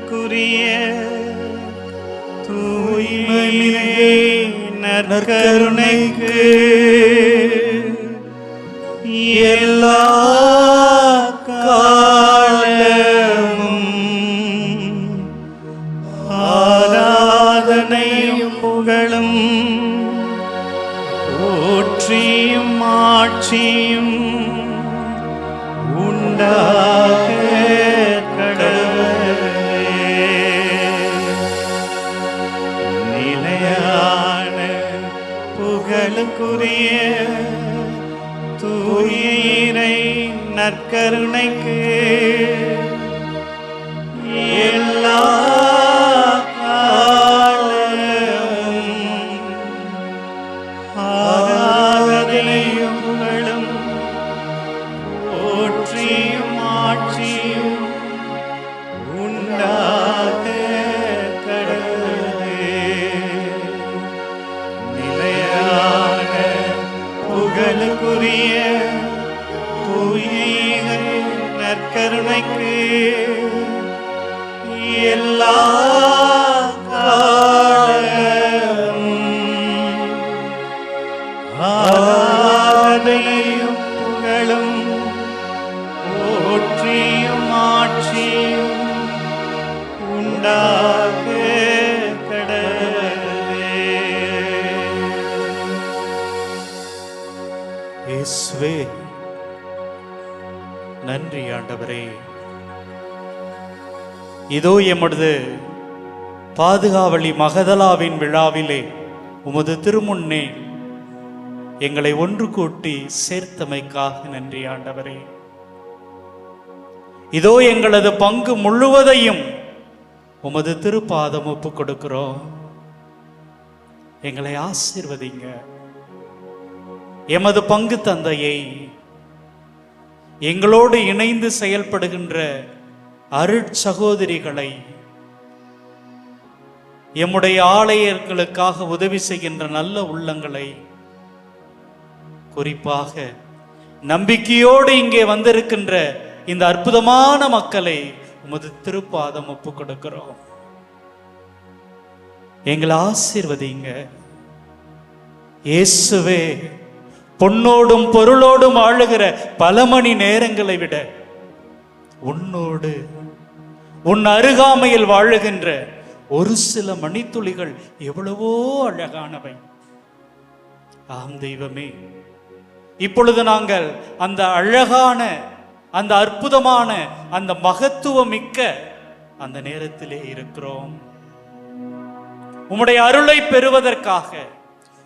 புகழுக்குரிய தூய்மையே நற்கருணைக்கு எல்லா காலமும் ஆராதனையும் புகழும் போற்றியும் ஆட்சியும் உண்டாக நிலையான புகழுக்குரிய தூய இறை நற்கருணைக்கு எல்லா காலமும் ஆராதனையும் புகழும் போற்றியும் ஆட்சியும் உண்டாக கடவுளே. நிலையான புகழுக்குரிய தூய நற்கருணைக்கு எல்லா காலமும் ஆராதனையும் புகழும் போற்றியும் ஆட்சியும் உண்டாக கடவுளே. இயேசுவே நன்றி ஆண்டவரே. இதோ எமது பாதுகாவலி மகதலாவின் விழாவிலே உமது திருமுன்னே எங்களை ஒன்று கூட்டி சேர்த்தமைக்காக நன்றி ஆண்டவரே. இதோ எங்களது பங்கு முழுவதையும் உமது திருப்பாதம் ஒப்பு கொடுக்கிறோம். எங்களை ஆசீர்வதிங்க. எமது பங்கு தந்தையை, எங்களோடு இணைந்து செயல்படுகின்ற அருட்சகோதரிகளை, எம்முடைய ஆலயங்களுக்காக உதவி செய்கின்ற நல்ல உள்ளங்களை, குறிப்பாக நம்பிக்கையோடு இங்கே வந்திருக்கின்ற இந்த அற்புதமான மக்களை உமது திருப்பாதம் ஒப்பு கொடுக்கிறோம். எங்களை ஆசீர்வதிங்க இயேசுவே. பொன்னோடும் பொருளோடும் ஆளுகிற பல மணி நேரங்களை விட உன்னோடு உன் அருகாமையில் வாழுகின்ற ஒரு சில மணித்துளிகள் எவ்வளவோ அழகானவை. ஆம் தெய்வமே, இப்பொழுது நாங்கள் அந்த அழகான, அந்த அற்புதமான, அந்த மகத்துவமிக்க அந்த நேரத்திலே இருக்கிறோம். உம்முடைய அருளை பெறுவதற்காக,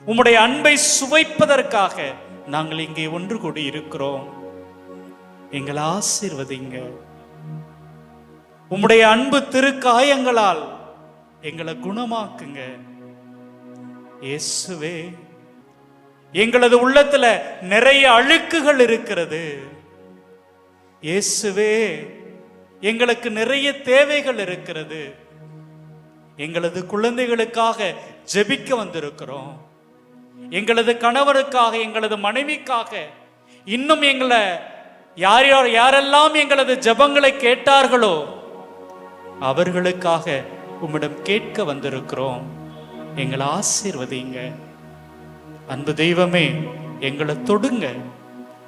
உம்முடைய அன்பை சுவைப்பதற்காக நாங்கள் இங்கே ஒன்று கூடி இருக்கிறோம். எங்களை ஆசீர்வதிங்க. உம்முடைய அன்பு திருக்காயங்களால் எங்களை குணமாக்குங்க இயேசுவே. எங்களது உள்ளத்துல நிறைய அழுக்குகள் இருக்கிறது இயேசுவே. எங்களுக்கு நிறைய தேவைகள் இருக்கிறது. எங்களது குழந்தைகளுக்காக ஜெபிக்க வந்திருக்கிறோம். எங்களது கணவருக்காக, எங்களது மனைவிக்காக, இன்னும் எங்களை யாரெல்லாம் எங்களது ஜெபங்களை கேட்டார்களோ அவர்களுக்காக உம்மிடம் கேட்க வந்திருக்கிறோம். எங்களை ஆசீர்வதிங்க. அன்பு தெய்வமே, எங்களை தொடுங்க,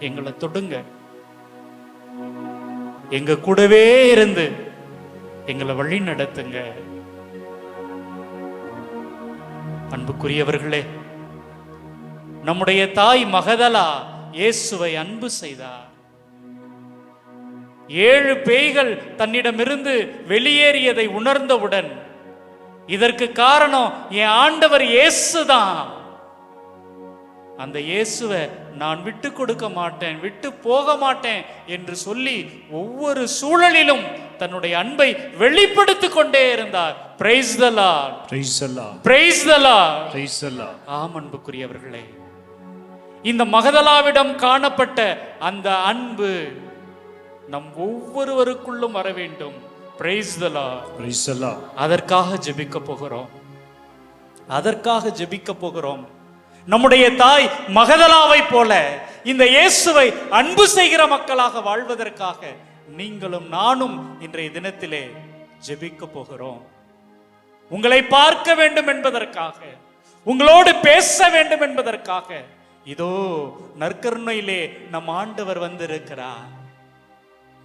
எங்களை தொடுங்க. எங்க கூடவே இருந்து எங்களை வழி நடத்துங்க. அன்புக்குரியவர்களே, நம்முடைய தாய் மகதலா இயேசுவை அன்பு செய்தார். 7 பேய்கள் தன்னிடமிருந்து வெளியேறியதை உணர்ந்தவுடன், இதற்கு காரணம் என் ஆண்டவர் இயேசுதான், அந்த இயேசுவை நான் விட்டு கொடுக்க மாட்டேன், விட்டு போக மாட்டேன் என்று சொல்லி ஒவ்வொரு சூழலிலும் தன்னுடைய அன்பை வெளிப்படுத்திக் கொண்டே இருந்தார். Price the Lord, praise the Lord, praise the Lord, praise the Lord. ஆம் அன்புக்குரியவர்களே, இந்த மகதலாவிடம் காணப்பட்ட அந்த அன்பு நம் ஒவ்வொருவருக்குள்ளும் வர வேண்டும். Price the Lord, praise the Lord. அதற்காக ஜெபிக்க போகிறோம், அதற்காக ஜெபிக்க போகிறோம். நம்முடைய தாய் மகதலாவை போல இந்த இயேசுவை அன்பு செய்கிற மக்களாக வாழ்வதற்காக நீங்களும் நானும் இன்றைய தினத்திலே ஜெபிக்க போகிறோம். உங்களை பார்க்க வேண்டும் என்பதற்காக, உங்களோடு பேச வேண்டும் என்பதற்காக இதோ நற்கருணையிலே நம் ஆண்டவர் வந்திருக்கிறார்.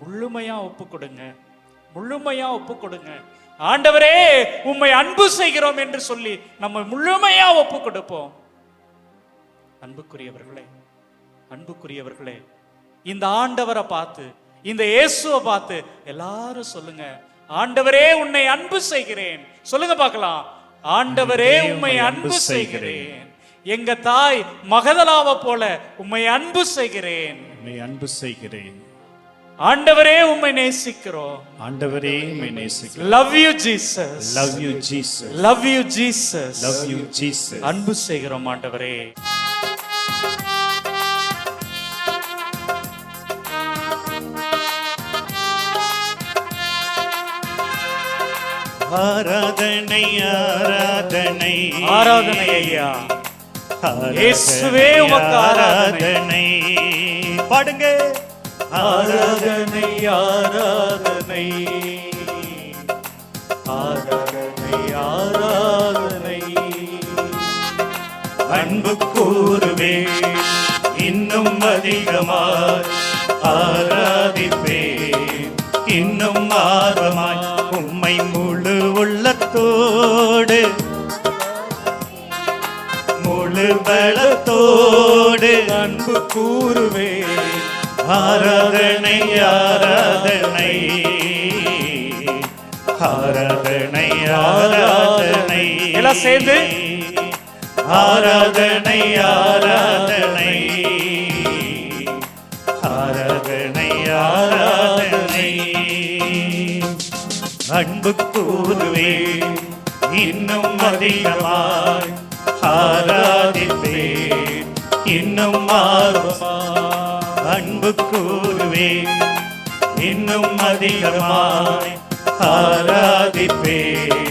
முழுமையா ஒப்பு கொடுங்க, முழுமையா ஒப்பு கொடுங்க. ஆண்டவரே உம்மை அன்பு செய்கிறோம் என்று சொல்லி நம்ம முழுமையா ஒப்பு கொடுப்போம். அன்புக்குரியவர்களே, அன்புக்குரியவர்களே, இந்த ஆண்டவரை பார்த்து, இந்த இயேசுவை பார்த்து எல்லாரும் சொல்லுங்க, ஆண்டவரே உன்னை அன்பு செய்கிறேன். சொல்லுங்க பார்க்கலாம், ஆண்டவரே உம்மை அன்பு செய்கிறேன். எங்க தாய் மகதலாவை போல உம்மை அன்பு செய்கிறேன், உம்மை அன்பு செய்கிறேன். ஆண்டவரே உம்மை நேசிக்கிறோம், ஆண்டவரே உம்மை நேசிக்கிறோம். Love you Jesus, love you Jesus, love you Jesus, love you Jesus. அன்பு செய்கிறோம் ஆண்டவரே. ஆராதனை ஆராதனை ஆராதனை ஐயா, இயேசுவே உமக்கு ஆராதனை. பாடுங்க. ஆராதனை ஆராதனை ஆராதனை ஆராதனை. அன்பு கூறுவே இன்னும் அதிகமாய், ஆராதிப்பேன் இன்னும் ஆர்வமாய், உம்மை முழு உள்ளத்தோடு முழு பலத்தோடு அன்பு கூறுவே. ஆராதனை ஆராதனை ஆராதனை ஆராதனை. எல்லாம் சேர்ந்து ஆராதனை ஆராதனை ஆராதனை ஆராதனை. அன்பு கூறுவே இன்னும் அதிகமாய், ஆராதிப்பேன் இன்னும் ஆர்வமாய். அன்பு கூறுவே இன்னும் அதிகமாய், ஆராதிப்பேன்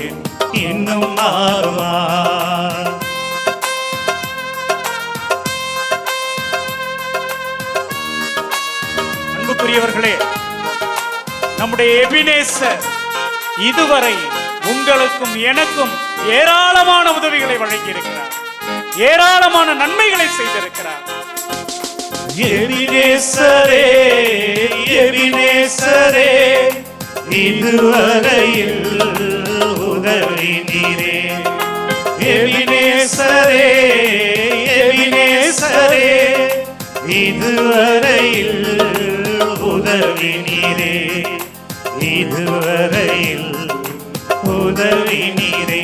இன்னும் ஆர்வமாய். அன்புக்குரியவர்களே, நம்முடைய எபினேசர் இதுவரை உங்களுக்கும் எனக்கும் ஏராளமான உதவிகளை வழங்கி இருக்கிறார், ஏராளமான நன்மைகளை செய்திருக்கிறார். எபினேசரே எபினேசரே, இதுவரையில் உதவி நீரே. எபினேசரே எபினேசரே, இதுவரையில் உதவி நீரே. இதுவரையில் உதவி நீரே.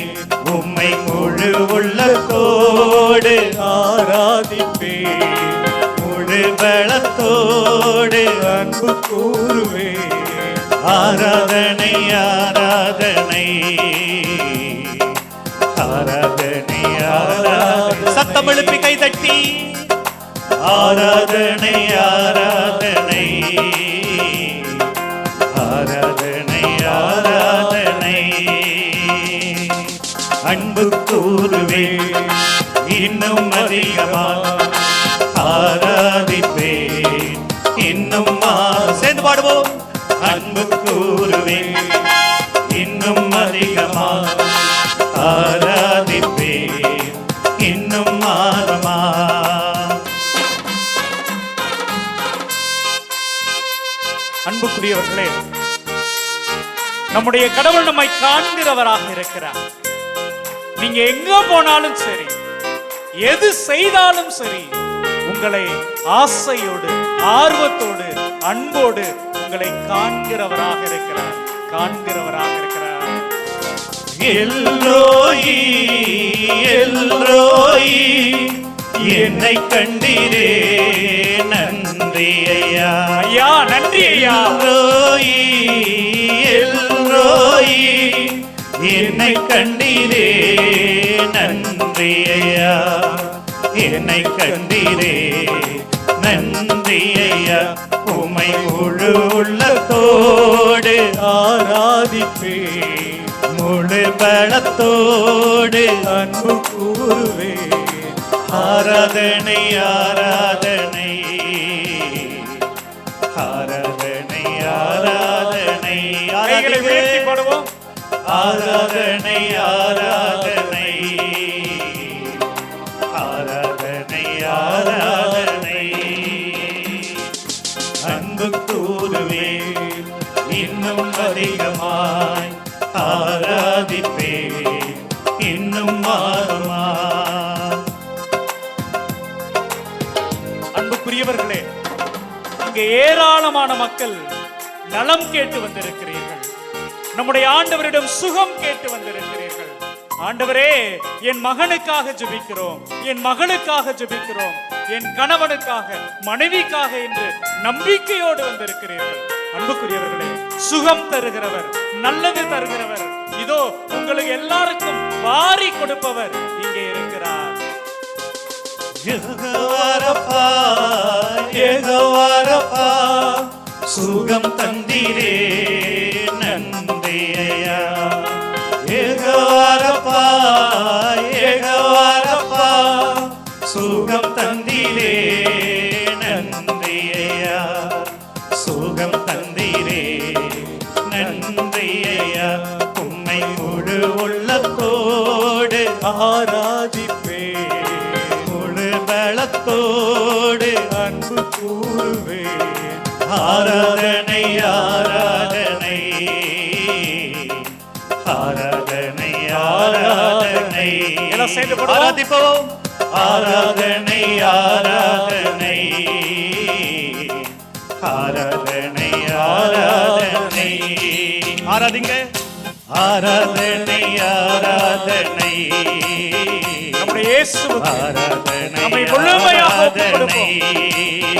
உம்மை முழு உள்ளத்தோடு ஆராதிப்பேன், முழு பலத்தோடு அன்பு கூறுவே. ஆராதனை ஆராதனை ஆராதனை ஆராதனை. சத்தம் எழுப்பி கை தட்டி ஆராதனை ஆராதனை ஆராதனை ஆராதனை. அன்பு கூறுவே இன்னும் அதிகமாக, ஆராதிப்பேன் இன்னும். சேர்ந்து பாடுவோம். அன்பு கூறுவே இன்னும் அதிகமாக, ஆராதிப்பேன் இன்னும் ஆர்வமா. அன்புக்குரியவர்களே, நம்முடைய கடவுள் நம்மை காண்கிறவராக இருக்கிறார். நீங்க எங்க போனாலும் சரி, எது செய்தாலும் சரி, உங்களை ஆசையோடு ஆர்வத்தோடு அன்போடு உங்களை காண்கிறவராக இருக்கிறார், காண்கிறவராக இருக்கிறார். எல்லோயி எல்லோயி, என்னை கண்டீரே நன்றி ஐயா. ஐயா நன்றி ஐயா. எல்லோயி எல்லோயி, என்னை கண்டீரே நன்றி ஐயா. என்னை கண்டீரே நன்றி ஐயா. உம்மை முழு உள்ளத்தோடு ஆராதிப்பேன், முழு பலத்தோடு அன்பு கூறுவே. ஆராதனை ஆராதனை ஆராதனை ஆராதனை. கைகளை உயர்த்தி பாடுவோம். ஆராதனை ஆராதனை ஆராதனை ஆராதனை. அன்பு கூறுவே இன்னும் அதிகமாய் ஆராதிப்பே இன்னும் மாறுமா. அன்புக்குரியவர்களே, இங்கே ஏராளமான மக்கள் நலம் கேட்டு வந்திருக்கிறீர்கள். நம்முடைய ஆண்டவரிடம் சுகம் கேட்டு வந்திருக்கிறீர்கள். ஆண்டவரே, என் மகனுக்காக ஜெபிக்கிறோம், என் மகளுக்காக ஜெபிக்கிறோம், என் கணவனுக்காக, மனைவிக்காக என்று நம்பிக்கையோடு வந்திருக்கிறீர்கள். அன்புக்குரியவர்களே, சுகம் தருகிறவர், நல்லது தருகிறவர், இதோ உங்களுக்கு எல்லாருக்கும் வாரி கொடுப்பவர் இங்கே இருக்கிறார். யெகோவாரப்பா, யெகோவாரப்பா, சுகம் தந்தீரே நன்றி ஐயா. யெகோவாரப்பா, யெகோவாரப்பா, சுகம் தந்தீரே நன்றி ஐயா. சுகம் தந்தீரே நன்றி ஐயா. உம்மை முழு உள்ளத்தோடு ஆராதிப்பே, முழு பலத்தோடு அன்பு கூறுவே. ஆராதனை ஆராதனை ஆராதனை ஆராதனை. எல்லாம் சேர்ந்து பாடுவோம். ஆராதிப்போம். ஆராதனை ஆராதனை ஆராதனை ஆராதனை. ஆராதிங்க. ஆராதனை ஆராதனை நம்முடைய இயேசுவுக்கு ஆராதனை நம்மை முழுமையாக ஒப்புக் கொடுப்போம்.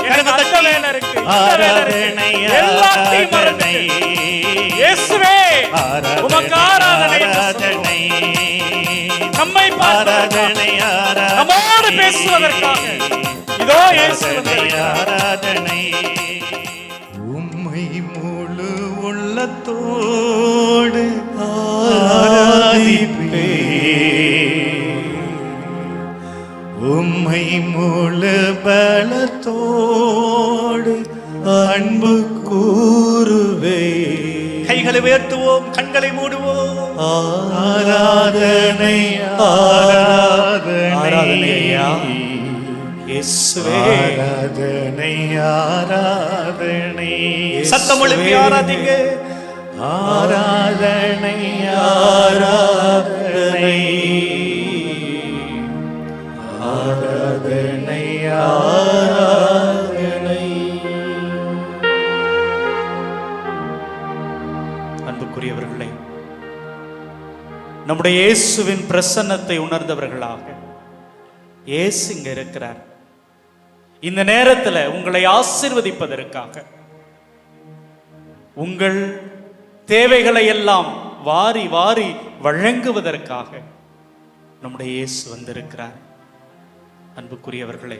எனக்கு அந்த வேலை இருக்கு, இந்த வேலை இருக்கு, எல்லாத்தையும் மறந்து இயேசுவே உமக்கு ஆராதனை ஆராதனை நம்மை ஆராதனை நம்மோடு பேசுவதற்காக இதோ இயேசு ஆராதனை. உம்மை முழு உள்ளத்தோடு ஆராதிப்பே, உம்மை முழு பலத்தோடு அன்பு கூறுவே. கைகளை உயர்த்துவோம், கண்களை மூடுவோம். ஆராதனை ஆராதனை இயேசுவே. ஆராதனை ஆராதனை. சத்தம் எழுப்பி ஆராதிங்க. ஆராதனை ஆராதனை ஆராதனை ஆராதனை. அன்புக்குரியவர்களே, நம்முடைய இயேசுவின் பிரசன்னத்தை உணர்ந்தவர்களாக இயேசு இங்க இருக்கிறார். இந்த நேரத்தில் உங்களை ஆசீர்வதிப்பதற்காக, உங்கள் தேவைகளை எல்லாம் வாரி வாரி வழங்குவதற்காக நம்முடைய இயேசு வந்திருக்கிறார். அன்புக்குரியவர்களே,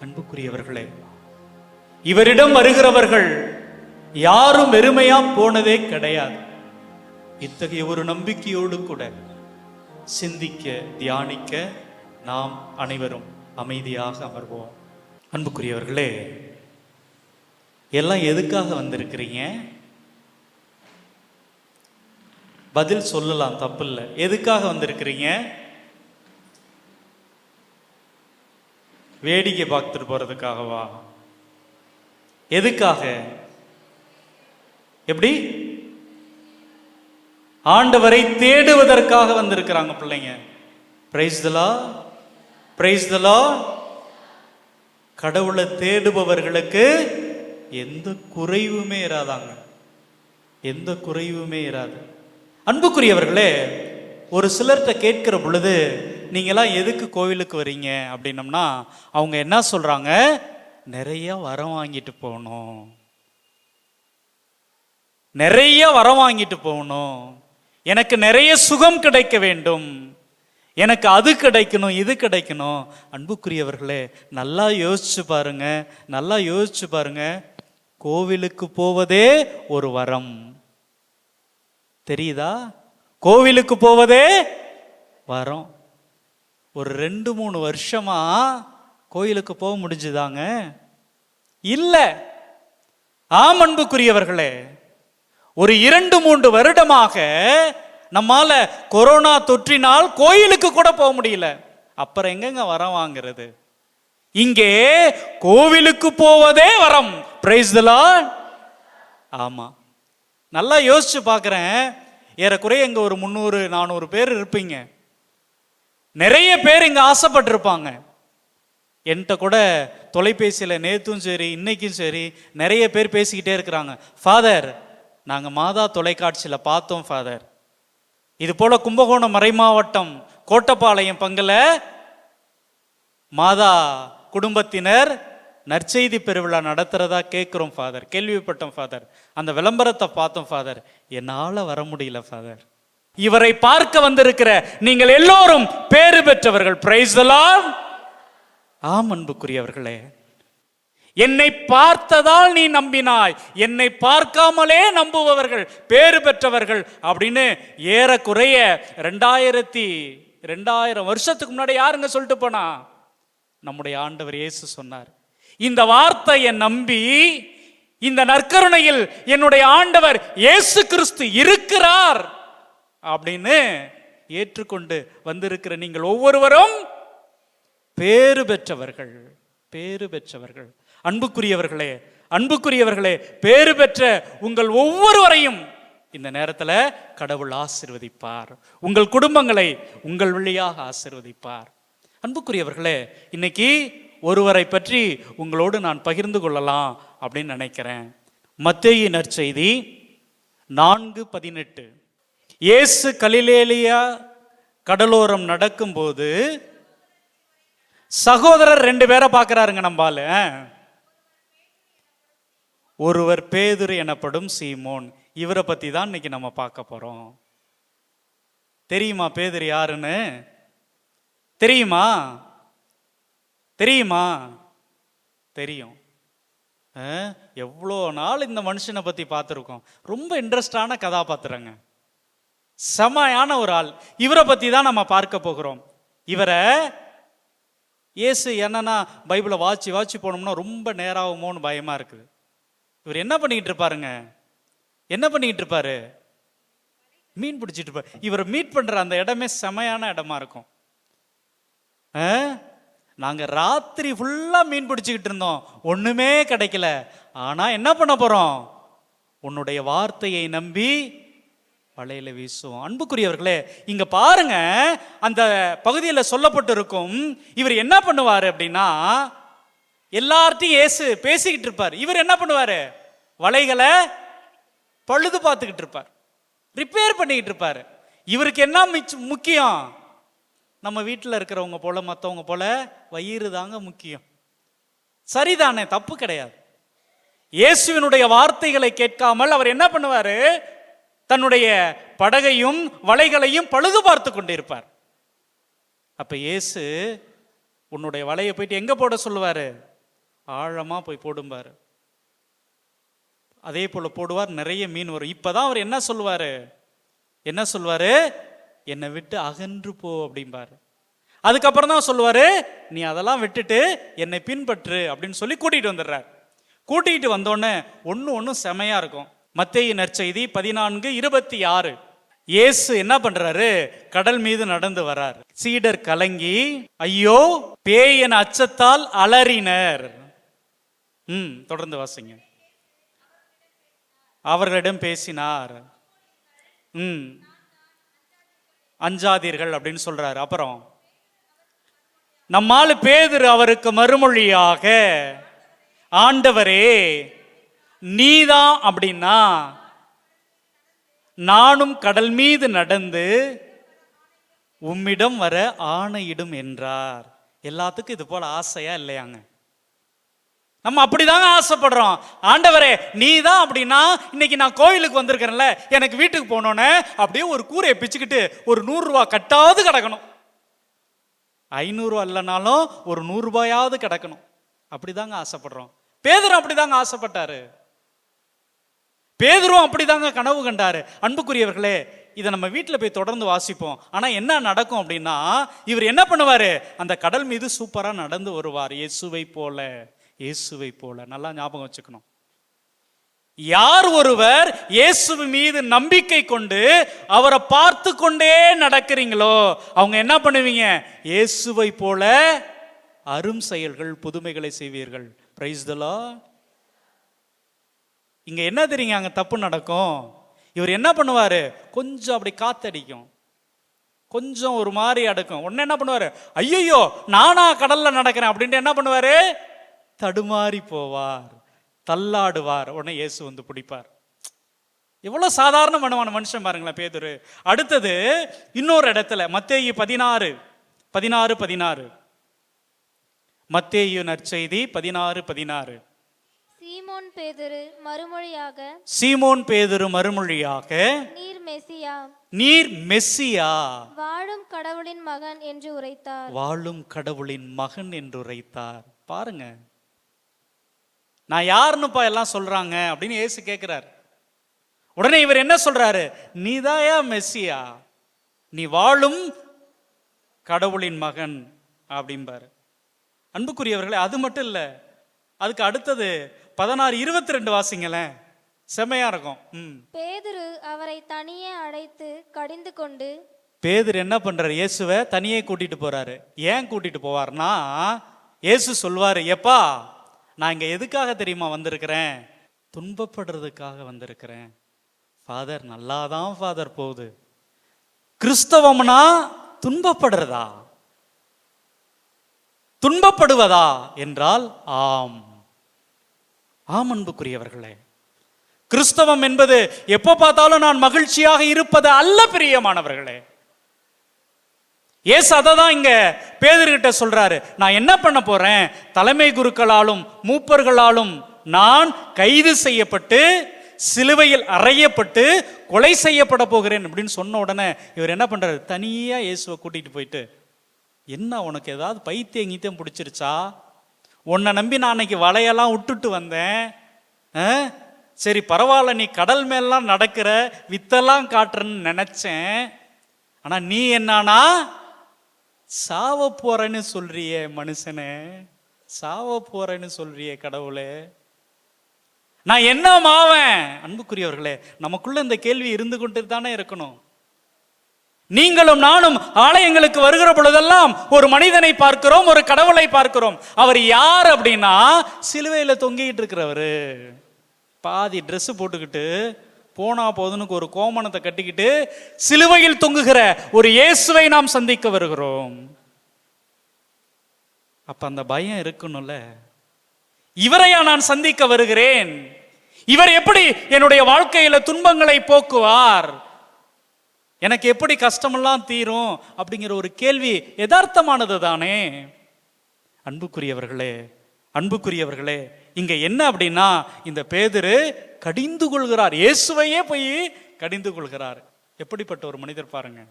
அன்புக்குரியவர்களே, இவரிடம் வருகிறவர்கள் யாரும் வெறுமையா போனதே கிடையாது. இத்தகைய ஒரு நம்பிக்கையோடு கூட சிந்திக்க, தியானிக்க நாம் அனைவரும் அமைதியாக அமர்வோம். அன்புக்குரியவர்களே, எல்லாம் எதுக்காக வந்திருக்கிறீங்க? பதில் சொல்லலாம், தப்பில்லை. எதுக்காக வந்திருக்கிறீங்க? வேடிக்கை பார்த்துட்டு போறதுக்காகவா? எதுக்காக? எப்படி? ஆண்டவரை தேடுவதற்காக வந்திருக்கிறாங்க பிள்ளைங்க. Price the Lord, praise the Lord. கடவுளை தேடுபவர்களுக்கு எந்த குறைவுமே இராதாங்க, எந்த குறைவுமே இராது. அன்புக்குரியவர்களே, ஒரு சிலர்கிட்ட கேட்கிற பொழுது நீங்களாம் எதுக்கு கோவிலுக்கு வரீங்க அப்படின்னம்னா அவங்க என்ன சொல்றாங்க? நிறைய வரம் வாங்கிட்டு போகணும், நிறைய வரம் வாங்கிட்டு போகணும், எனக்கு நிறைய சுகம் கிடைக்க வேண்டும், எனக்கு அது கிடைக்கணும், இது கிடைக்கணும். அன்புக்குரியவர்களே, நல்லா யோசிச்சு பாருங்க, நல்லா யோசிச்சு பாருங்க. கோவிலுக்கு போவதே ஒரு வரம், தெரியுதா? கோவிலுக்கு போவதே வரம். ஒரு 2-3 வருஷமா கோயிலுக்கு போக முடிஞ்சுதாங்க? இல்ல. ஆம் அன்புக்குரியவர்களே, ஒரு 2-3 வருடமாக நம்மால கொரோனா தொற்றினால் கோயிலுக்கு கூட போக முடியல. அப்புறம் எங்கங்க வரம் வாங்குறது? இங்கே கோவிலுக்கு போவதே வரம். Price the Lord. ஆமா, நல்லா யோசிச்சு பார்க்குறேன். ஏறக்குறைய இங்க ஒரு 300-400 பேர் இருப்பீங்க. நிறைய பேர் இங்க ஆசைப்பட்டிருப்பாங்க. என்கிட்ட கூட தொலைபேசியில் நேற்றும் சரி இன்னைக்கும் சரி நிறைய பேர் பேசிக்கிட்டே இருக்கிறாங்க. ஃபாதர், நாங்கள் மாதா தொலைக்காட்சியில் பார்த்தோம் ஃபாதர், இது போல கும்பகோணம் மறைமாவட்டம் கோட்டப்பாளையம் பங்குல மாதா குடும்பத்தினர் நற்செய்தி பெருவிழா நடத்துறதா கேட்குறோம் ஃபாதர், கேள்விப்பட்டோம் ஃபாதர், அந்த விளம்பரத்தை பார்த்தோம் ஃபாதர், என்னால் வர முடியல ஃபாதர். இவரை பார்க்க வந்திருக்கிற நீங்கள் எல்லோரும் பேறு பெற்றவர்கள். Price the Lord. ஆம் அன்புக்குரியவர்களே, என்னை பார்த்ததால் நீ நம்பினாய், என்னை பார்க்காமலே நம்புபவர்கள் பேறு பெற்றவர்கள் அப்படின்னு ஏறக்குறைய 2000 வருஷத்துக்கு முன்னாடி யாருங்க சொல்லிட்டு போனா? நம்முடைய ஆண்டவர் இயேசு சொன்னார். இந்த வார்த்தையை நம்பி இந்த நற்கருணையில் என்னுடைய ஆண்டவர் இயேசு கிறிஸ்து இருக்கிறார் அப்படின்னு ஏற்றுக்கொண்டு வந்திருக்கிற நீங்கள் ஒவ்வொருவரும் பேறு பெற்றவர்கள், பேறு பெற்றவர்கள். அன்புக்குரியவர்களே, பேறு பெற்ற உங்கள் ஒவ்வொருவரையும் இந்த நேரத்தில் கடவுள் ஆசீர்வதிப்பார். உங்கள் குடும்பங்களை உங்கள் வழியாக ஆசீர்வதிப்பார். அன்புக்குரியவர்களே, இன்னைக்கு ஒருவரை பற்றி உங்களோடு நான் பகிர்ந்து கொள்ளலாம் அப்படின்னு நினைக்கிறேன். மத்தேயு நற்செய்தி 4:18. இயேசு கலிலேயா கடலோரம் நடக்கும்போது சகோதரர் 2 பேரை பார்க்கிறாருங்க நம்பால. ஒருவர் பேதுரு எனப்படும் சீமோன். இவரை பத்தி தான் இன்னைக்கு நம்ம பார்க்க போறோம். தெரியுமா பேதுரு யாருன்னு? தெரியுமா? தெரியும். எவ்வளோ நாள் இந்த மனுஷனை பத்தி பார்த்துருக்கோம். ரொம்ப இன்ட்ரெஸ்டான கதாபாத்திரங்க, செமையான ஒரு ஆள். இவரை பத்தி தான் நம்ம பார்க்க போகிறோம். இவரை இயேசு என்னன்னா பைபிளை வாட்சி போனோம்னா ரொம்ப நேராகுமோன்னு பயமா இருக்குது. இவர் என்ன பண்ணிக்கிட்டு இருப்பாரு? மீன் பிடிச்சிட்டு இருப்பார். இவர் மீட் பண்ற அந்த இடமே செமையான இடமா இருக்கும். நாங்க ராத்திரி ஃபுல்லா மீன் பிடிச்சிக்கிட்டு இருந்தோம், ஒண்ணுமே கிடைக்கல. ஆனா என்ன பண்ண போறோம்? உன்னுடைய வார்த்தையை நம்பி வலையில வீசுவோம். அன்புக்குரியவர்களே, இங்க பாருங்க, அந்த பகுதியில் சொல்லப்பட்டு இருக்கும். இவர் என்ன பண்ணுவாரு அப்படின்னா, எல்லார்ட்டையும் இயேசு பேசிக்கிட்டு இருப்பார். இவர் என்ன பண்ணுவாரு? வலைகளை பழுது பார்த்துக்கிட்டு இருப்பார், ரிப்பேர் பண்ணிக்கிட்டு இருப்பார். இவருக்கு என்ன முக்கியம்? நம்ம வீட்டில் இருக்கிறவங்க போல மற்றவங்க போல வயிறு தாங்க முக்கியம். சரிதானே, தப்பு கிடையாது. இயேசுவினுடைய வார்த்தைகளை கேட்காமல் அவர் என்ன பண்ணுவாரு? தன்னுடைய படகையும் வலைகளையும் பழுது பார்த்து கொண்டிருப்பார். அப்ப இயேசு உன்னுடைய வலையை போயிட்டு எங்க போட சொல்லுவாரு? ஆழமா போய் போடும்பாரு. அதே போல போடுவார், நிறைய மீன் வரும். இப்பதான் அவர் என்ன சொல்லுவாரு? என்னை விட்டு அகன்று போ அப்படிம்பாரு. அதுக்கப்புறம் தான் சொல்லுவாரு, நீ அதெல்லாம் விட்டுட்டு என்னை பின்பற்று அப்படின்னு சொல்லி கூட்டிட்டு வந்துடுறார். கூட்டிகிட்டு வந்தோடனே ஒன்னும் செமையா இருக்கும். மத்தேயு நற்செய்தி 14:26. இயேசு என்ன பண்றாரு? கடல் மீது நடந்து வரார். சீடர் கலங்கி ஐயோ பேய் என அச்சத்தால் அலறினர். தொடர்ந்து வாசிங்க. அவர்களிடம் பேசினார், அஞ்சாதீர்கள் அப்படின்னு சொல்றாரு. அப்புறம் நம்மால் பேதுரு அவருக்கு மறுமொழியாக, ஆண்டவரே நீதான் அப்படின்னா நானும் கடல் மீது நடந்து உம்மிடம் வர ஆணையிடும் என்றார். எல்லாத்துக்கும் இது போல ஆசையா இல்லையாங்க? நம்ம அப்படிதாங்க ஆசைப்படுறோம். ஆண்டவரே நீதான் அப்படின்னா, இன்னைக்கு நான் கோயிலுக்கு வந்திருக்கிறேன்ல, எனக்கு வீட்டுக்கு போனோன்னே அப்படியே ஒரு கூரையை பிச்சுக்கிட்டு ஒரு 100 ரூபாய் கட்டாவது கிடக்கணும். 500 ரூபா இல்லைனாலும் ஒரு 100 ரூபாயாவது கிடக்கணும். அப்படிதாங்க ஆசைப்படுறோம். பேதுரு அப்படிதாங்க ஆசைப்பட்டாரு. பேதுரும் அப்படிதாங்க கனவு கண்டாரு. அன்புக்குரியவர்களே, இதை நம்ம வீட்டில் போய் தொடர்ந்து வாசிப்போம். ஆனா என்ன நடக்கும் அப்படின்னா, இவர் என்ன பண்ணுவாரு? அந்த கடல் மீது சூப்பரா நடந்து வருவார், இயேசுவை போல. நல்லா ஞாபகம் வச்சுக்கணும். யார் ஒருவர் இயேசு மீது நம்பிக்கை கொண்டு அவரை பார்த்து கொண்டே நடக்கிறீங்களோ அவங்க என்ன பண்ணுவீங்க? இயேசுவை போல அரும் செயல்கள் புதுமைகளை செய்வீர்கள். Price the Lord. இங்க என்ன தெரியுங்க அங்க தப்பு நடக்கும்? இவர் என்ன பண்ணுவாரு? கொஞ்சம் அப்படி காத்தடிக்கும், கொஞ்சம் ஒரு மாதிரி அடக்கும். உடனே என்ன பண்ணுவாரு? ஐயோ நானா கடல்ல நடக்கிறேன் அப்படின்ட்டு என்ன பண்ணுவாரு? தடுமாறி போவார், தள்ளாடுவார். உடனே இயேசு வந்து பிடிப்பார். எவ்வளவு சாதாரணமான மனுஷன் பாருங்களேன் பேதுரு. அடுத்தது இன்னொரு இடத்துல மத்தேயு 16 மத்தேயு நற்செய்தி 16 சீமோன் பேதுரு மறுமொழியாக நீர் மெசியா வாழும் கடவுளின் மகன் என்று உரைத்தார். பாருங்க, நான் யாருன்னுப்பா எல்லாம் சொல்றாங்க அப்படின்னு இயேசு கேட்கிறார். உடனே இவர் என்ன சொல்றாரு? நீதாயா மெசியா, நீ வாழும் கடவுளின் மகன் அப்படிம்பாரு. அன்புக்குரியவர்களே, அது மட்டும் இல்ல, அதுக்கு அடுத்தது 16:22 வாசிங்களேன், செமையா இருக்கும். பேதுரு அவரை தனியே அழைத்து கடிந்து கொண்டு. பேதுரு என்ன பண்றாரு? இயேசுவை தனியே கூட்டிட்டு போறாரு. ஏன் கூட்டிட்டு போவார்னா, இயேசு சொல்வாரு, எப்பா நான் இங்க எதுக்காக தெரியுமா வந்திருக்கிறேன்? துன்பப்படுறதுக்காக வந்திருக்கிறேன். ஃபாதர் நல்லாதான் ஃபாதர் போகுது. கிறிஸ்தவம்னா துன்பப்படுறதா, துன்பப்படுவதா என்றால் ஆம். அன்புக்குரியவர்களே, கிறிஸ்தவம் என்பது எப்போ பார்த்தாலும் நான் மகிழ்ச்சியாக இருப்பது அல்ல பிரியமானவர்களே. இயேசு அதை தான் இங்க பேதுருகிட்ட சொல்றாரு. நான் என்ன பண்ண போறேன்? தலைமை குருக்களாலும் மூப்பர்களாலும் நான் கைது செய்யப்பட்டு சிலுவையில் அறையப்பட்டு கொலை செய்யப்பட போகிறேன் அப்படின்னு சொன்ன உடனே இவர் என்ன பண்றாரு? தனியா இயேசுவை கூட்டிட்டு போயிட்டு, என்ன உனக்கு ஏதாவது பைத்தியம் கீத்தியம் பிடிச்சிருச்சா? உன்னை நம்பி நான் அன்னைக்கு வலையெல்லாம் விட்டுட்டு வந்தேன். சரி பரவாயில்ல, நீ கடல் மேலாம் நடக்கிற, வித்தெல்லாம் காட்டுறன்னு நினைச்சேன். ஆனா நீ என்னன்னா சாவ போறேன்னு சொல்றிய மனுஷனே, சாவ போறேன்னு சொல்றிய கடவுளே, நான் என்ன மாவேன்? அன்புக்குரியவர்களே, நமக்குள்ள இந்த கேள்வி இருந்து கொண்டு தானே இருக்கணும். நீங்களும் நானும் ஆலயங்களுக்கு வருகிற பொழுதெல்லாம் ஒரு மனிதனை பார்க்கிறோம், ஒரு கடவுளை பார்க்கிறோம். அவர் யார் அப்படின்னா, சிலுவையில தொங்கிட்டு இருக்கிறவரு, பாதி ட்ரெஸ் போட்டுக்கிட்டு போனா போதுன்னு ஒரு கோமணத்தை கட்டிக்கிட்டு சிலுவையில் தொங்குகிற ஒரு இயேசுவை நாம் சந்திக்க வருகிறோம். அப்ப அந்த பயம் இருக்கணும்ல. இவரையா நான் சந்திக்க வருகிறேன்? இவர் எப்படி என்னுடைய வாழ்க்கையில துன்பங்களை போக்குவார்? எனக்கு எப்படி கஷ்டமெல்லாம் தீரும்? அப்படிங்கிற ஒரு கேள்வி யதார்த்தமானது தானே. அன்புக்குரியவர்களே, இங்க என்ன அப்படின்னா, இந்த பேதுரு கடிந்து கொள்கிறார், இயேசுவையே போய் கடிந்து கொள்கிறார். எப்படிப்பட்ட ஒரு மனிதர் பாருங்க.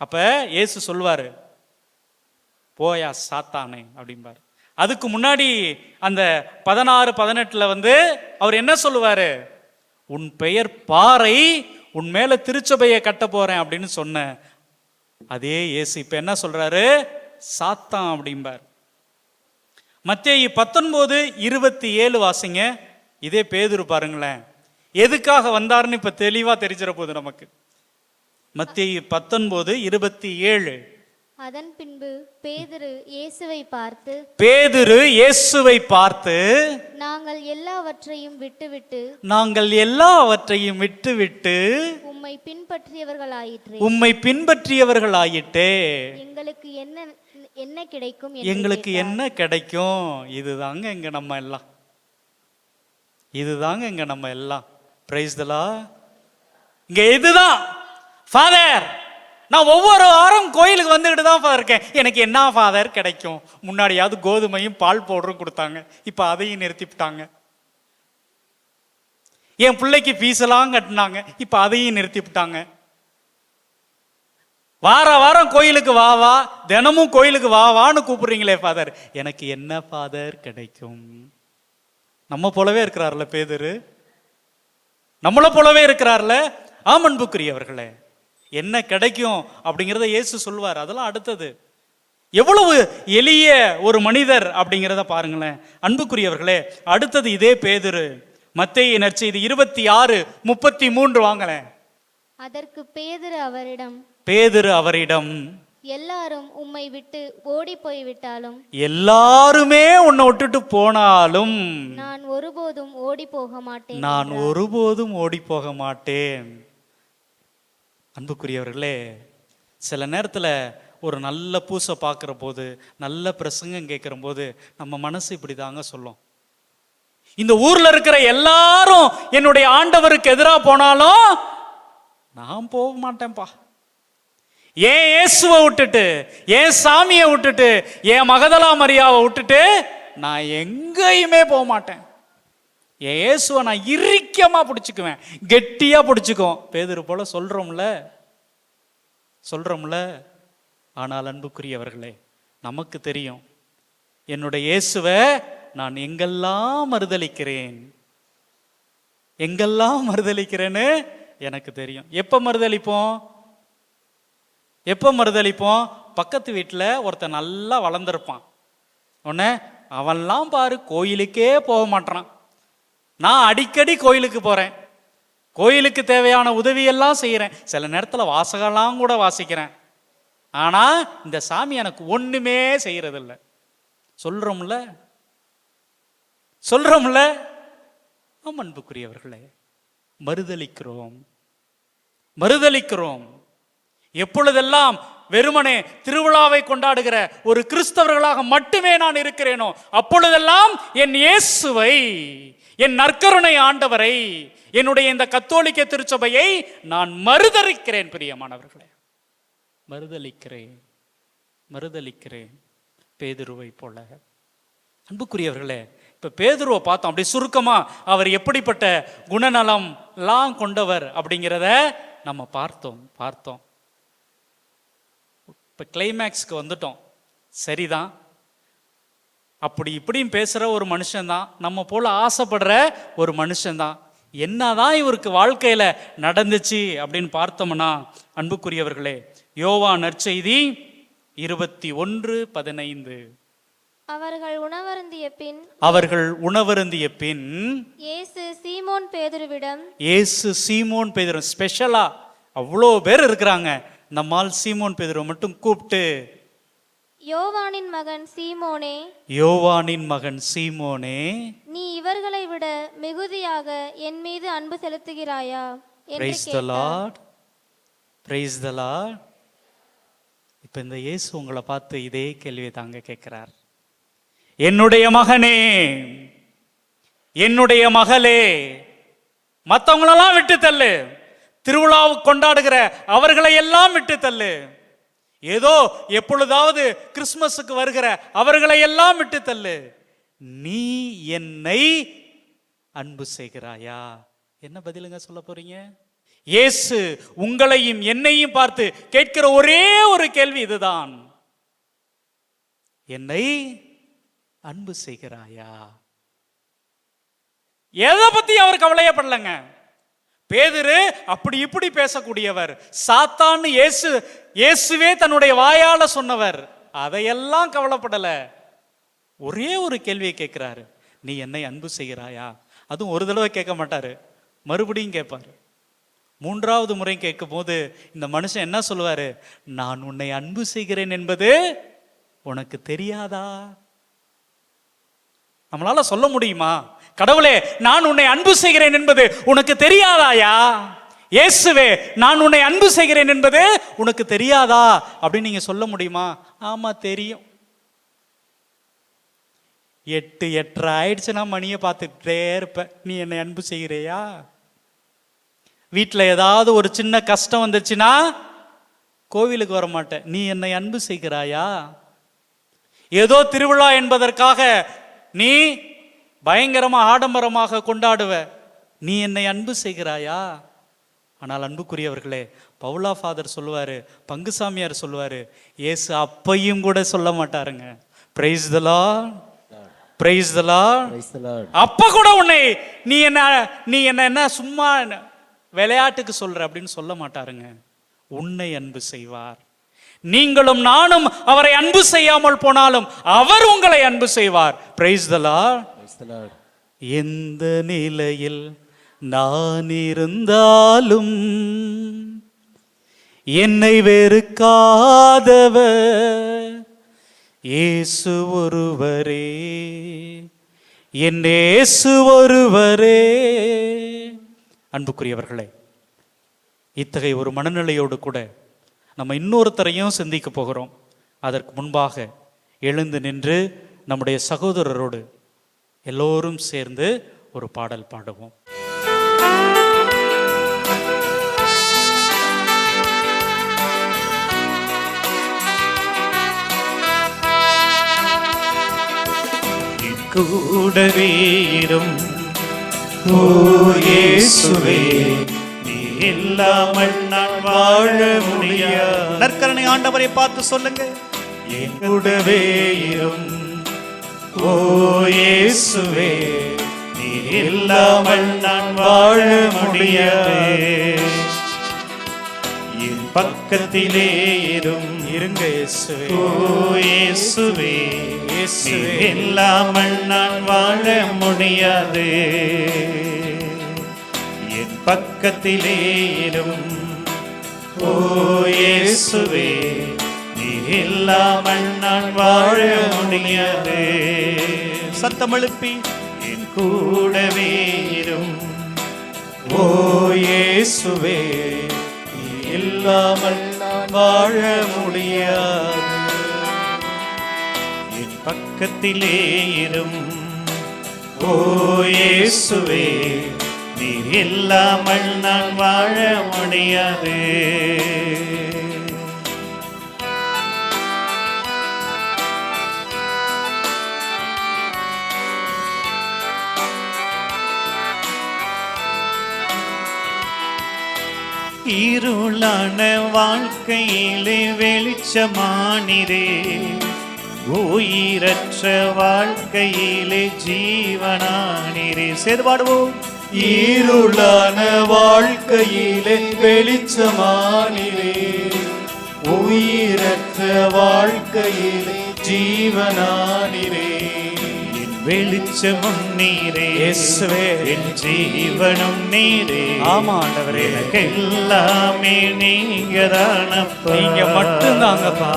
அப்ப இயேசு சொல்வாரு, போயா சாத்தானே அப்படிம்பாரு. அதுக்கு முன்னாடி அந்த 16-18 அவர் என்ன சொல்லுவாரு? உன் பெயர் பாறை, உன் மேல திருச்சபையை கட்ட போறேன் அப்படின்னு சொன்ன அதே இயேசு இப்ப என்ன சொல்றாரு? சாத்தான் அப்படிம்பார். மத்தேயு 19:27 வாசிங்க. இதே பேதுரு பாருங்களேன், எதுக்காக வந்தாருன்னு இப்ப தெளிவா தெரிஞ்சிட போகுது நமக்கு. மத்தேயு 19:27. அதன் பின்பு பேதுரு இயேசுவை பார்த்து நாங்கள் எல்லாவற்றையும் விட்டுவிட்டு உம்மை பின்பற்றியவர்களாயிற்றே. எங்களுக்கு என்ன கிடைக்கும்? இதுதாங்க இங்க நம்ம எல்லாம். Price the Lord. இங்க இதுதான் ஃபாதர். நான் ஒவ்வொரு வாரம் கோயிலுக்கு வந்துட்டு தான் ஃபாதர் இருக்கேன். எனக்கு என்ன ஃபாதர் கிடைக்கும்? முன்னாடியாவது கோதுமையும் பால் பவுடரும் கொடுத்தாங்க, இப்ப அதையும் நிறுத்திவிட்டாங்க. என் பிள்ளைக்கு ஃபீஸ் எல்லாம் கட்டினாங்க, இப்ப அதையும் நிறுத்திவிட்டாங்க. வாரம் கோயிலுக்கு வா, தினமும் கோயிலுக்கு வான்னு கூப்பிடுறீங்களே ஃபாதர், எனக்கு என்ன ஃபாதர் கிடைக்கும்? நம்ம போலவே இருக்கிறார்ல பேதுரு, நம்மளை போலவே இருக்கிறார்ல. அன்புக்குரியவர்களே, என்ன கிடைக்கும் அப்படிங்கிறத இயேசு சொல்வார். அதெல்லாம் அடுத்தது. எவ்வளவு எளிய ஒரு மனிதர் அப்படிங்கிறத பாருங்களேன் அன்புக்குரியவர்களே. அடுத்தது இதே பேதுரு மத்தேயு நற்செய்தி 26:33 வாங்களேன். அதற்கு பேதுரு அவரிடம் எல்லாரும் உம்மை விட்டு ஓடி போய்விட்டாலும் எல்லாருமே உன்னை விட்டுட்டு போனாலும் நான் ஒருபோதும் ஓடி போக மாட்டேன். நான் ஒருபோதும் ஓடி போக மாட்டேன். அன்புக்குரியவர்களே, சில நேரத்துல ஒரு நல்ல பூசை பார்க்குற போது, நல்ல பிரசங்கம் கேட்குற போது நம்ம மனசு இப்படி தாங்க சொல்லும். இந்த ஊர்ல இருக்கிற எல்லாரும் என்னுடைய ஆண்டவருக்கு எதிராக போனாலும் நான் போக மாட்டேன்ப்பா. ஏன் இயேசுவை விட்டுட்டு, ஏன் சாமியை விட்டுட்டு, ஏன் மகதலா மரியாவை விட்டுட்டு நான் எங்கேயுமே போக மாட்டேன். என் இயேசுவை நான் இறுக்கமா பிடிச்சுக்குவேன், கெட்டியா பிடிச்சுக்குவோம். பேதுரு போல சொல்றோம்ல. ஆனால் அன்புக்குரியவர்களே, நமக்கு தெரியும் என்னுடைய இயேசுவை நான் எங்கெல்லாம் மறுதலிக்கிறேன்னு எனக்கு தெரியும். எப்ப மறுதலிப்போம்? பக்கத்து வீட்டில் ஒருத்தன் நல்லா வளர்ந்துருப்பான். உடனே அவன்லாம் பாரு கோயிலுக்கே போக மாட்டான். நான் அடிக்கடி கோயிலுக்கு போறேன், கோயிலுக்கு தேவையான உதவியெல்லாம் செய்கிறேன், சில நேரத்தில் வாசகெல்லாம் கூட வாசிக்கிறேன். ஆனா இந்த சாமி எனக்கு ஒண்ணுமே செய்யறதில்லை. சொல்றோம்ல. அன்புக்குரியவர்களே, மறுதலிக்கிறோம். எப்பொழுதெல்லாம் வெறுமனே திருவிழாவை கொண்டாடுகிற ஒரு கிறிஸ்தவர்களாக மட்டுமே நான் இருக்கிறேனோ அப்பொழுதெல்லாம் என் இயேசுவை, என் நற்கருணை ஆண்டவரை, என்னுடைய இந்த கத்தோலிக்க திருச்சபையை நான் மறுதலிக்கிறேன். பிரியமானவர்களே, மறுதலிக்கிறேன் பேதுருவை போல. அன்புக்குரியவர்களே, இப்ப பேதுருவை பார்த்தோம். அப்படி சுருக்கமா அவர் எப்படிப்பட்ட குணநலம் எல்லாம் கொண்டவர் அப்படிங்கிறத நம்ம பார்த்தோம். இப்ப கிளைமேக்ஸ்க்கு வந்துட்டோம். சரிதான், அப்படி இப்படியும் பேசுற ஒரு மனுஷன்தான், நம்ம போல ஆசைப்படுற ஒரு மனுஷன்தான். என்னதான் இவருக்கு வாழ்க்கையில நடந்துச்சு அப்படின்னு பார்த்தோம்னா, அன்புக்குரியவர்களே, யோவான் நற்செய்தி 21:15 அவர்கள் உணவருந்திய பின் இயேசு சீமோன் பேதுரு ஸ்பெஷலா அவ்வளோ பேர் இருக்கிறாங்க, நம்மால் சீமோன் பேதுரு மட்டும் கூப்பிட்டு, யோவானின் மகன் சீமோனே, நீ இவர்களை விட மிகுதியாக என் மீது அன்பு செலுத்துகிறாயா என்று கேட்டார். Praise the Lord. இப்ப இந்த இயேசு உங்களை பார்த்து இதே கேள்வி தாங்க கேட்கிறார். என்னுடைய மகனே, என்னுடைய மகளே, மற்றவங்களெல்லாம் விட்டு தள்ளு, திருவிழாவை கொண்டாடுகிற அவர்களை எல்லாம் விட்டு தள்ளு, ஏதோ எப்பொழுதாவது கிறிஸ்துமஸுக்கு வருகிற அவர்களை எல்லாம் விட்டு தள்ளு, நீ என்னை அன்பு செய்கிறாயா? என்ன பதிலுங்க சொல்ல போறீங்க? இயேசு உங்களையும் என்னையும் பார்த்து கேட்கிற ஒரே ஒரு கேள்வி இதுதான், என்னை அன்பு செய்கிறாயா? எதை பத்தி அவர் கவலையப்படலங்க. பேதுரு அப்படி இப்படி பேசக்கூடியவர், சாத்தான்னு இயேசுவே தன்னுடைய வாயால சொன்னவர், அதையெல்லாம் கவலைப்படல. ஒரே ஒரு கேள்வியை கேட்கிறாரு, நீ என்னை அன்பு செய்கிறாயா? அதுவும் ஒரு தடவை கேட்க மாட்டாரு, மறுபடியும் கேட்பாரு. மூன்றாவது முறை கேட்கும் போது இந்த மனுஷன் என்ன சொல்லுவாரு? நான் உன்னை அன்பு செய்கிறேன் என்பது உனக்கு தெரியாதா? நம்மளால சொல்ல முடியுமா? கடவுளே, நான் உன்னை அன்பு செய்கிறேன் என்பது உனக்கு தெரியாதாயா? இயேசுவே, நான் உன்னை அன்பு செய்கிறேன் என்பது உனக்கு தெரியாதா அப்படின்னு நீங்க சொல்ல முடியுமா? ஆமா தெரியும். 8:30 ஆயிடுச்சுன்னா மணியை பார்த்துக்கிட்டே இருப்ப, நீ என்னை அன்பு செய்கிறையா? வீட்டில் ஏதாவது ஒரு சின்ன கஷ்டம் வந்துச்சுன்னா கோவிலுக்கு வர மாட்டேன், நீ என்னை அன்பு செய்கிறாயா? ஏதோ திருவிழா என்பதற்காக நீ பயங்கரமா ஆடம்பரமாக கொண்டாடுவ, நீ என்னை அன்பு செய்கிறாயா? ஆனால் அன்புக்குரியவர்களே, பவுலா ஃபாதர் சொல்லுவாரு, பங்குசாமியார் சொல்லுவாரு, இயேசு அப்பையும் கூட சொல்ல மாட்டாருங்க. Praise the Lord, praise the Lord. அப்ப கூட உன்னை நீ என்ன சும்மா விளையாட்டுக்கு சொல்ற அப்படின்னு சொல்ல மாட்டாருங்க. உன்னை அன்பு செய்வார். நீங்களும் நானும் அவரை அன்பு செய்யாமல் போனாலும் அவர் உங்களை அன்பு செய்வார். Price the Lord. எந்த நிலையில் நான் இருந்தாலும் என்னை வெறுக்காதவர் இயேசு ஒருவரே, என் இயேசு ஒருவரே. அன்புக்குரியவர்களே, இத்தகைய ஒரு மனநிலையோடு கூட நம்ம இன்னொருத்தரையும் சிந்திக்க போகிறோம். அதற்கு முன்பாக எழுந்து நின்று நம்முடைய சகோதரரோடு எல்லோரும் சேர்ந்து ஒரு பாடல் பாடுவோம். கூடவே இரும் ஓ இயேசுவே, நீ இல்லாமல் நான் வாழ முடியாது. நற்கரணை ஆண்டவரை பார்த்து சொல்லுங்க. என் கூடவே இரும் ஓ இயேசுவே, நீ இல்லாமல் நான் வாழ முடியாது. என் பக்கத்திலே இருங்க இயேசுவே, ஓ இயேசுவே, நீ இல்லாமல் நான் வாழ முடியாது. என் பக்கத்திலே ஓ இயேசுவே, நீ இல்லாமல் நான் வாழ முடியாது. சத்தம் எழுப்பி என் கூடவே ஓ இயேசுவே, நீ இல்லாமல் நான் வாழ முடியாது. என் பக்கத்திலே ஓ இயேசுவே, நீ இல்லாமல் நான் வாழ முடியாது. இருளான வாழ்க்கையிலே வெளிச்சமானிரே, உயிரற்ற வாழ்க்கையிலே ஜீவனானிரே. சேர்ந்து பாடுவோம். இருளான வாழ்க்கையிலே வெளிச்சமானிரே, உயிரற்ற வாழ்க்கையிலே ஜீவனானிரே. என் வெளிச்சமும் நீரே இயேசுவே, என் ஜீவனும் நீரே. ஆமா ஆண்டவரே, எல்லாமே நீங்கதானப்பா, நீங்க மட்டும்தாங்கப்பா.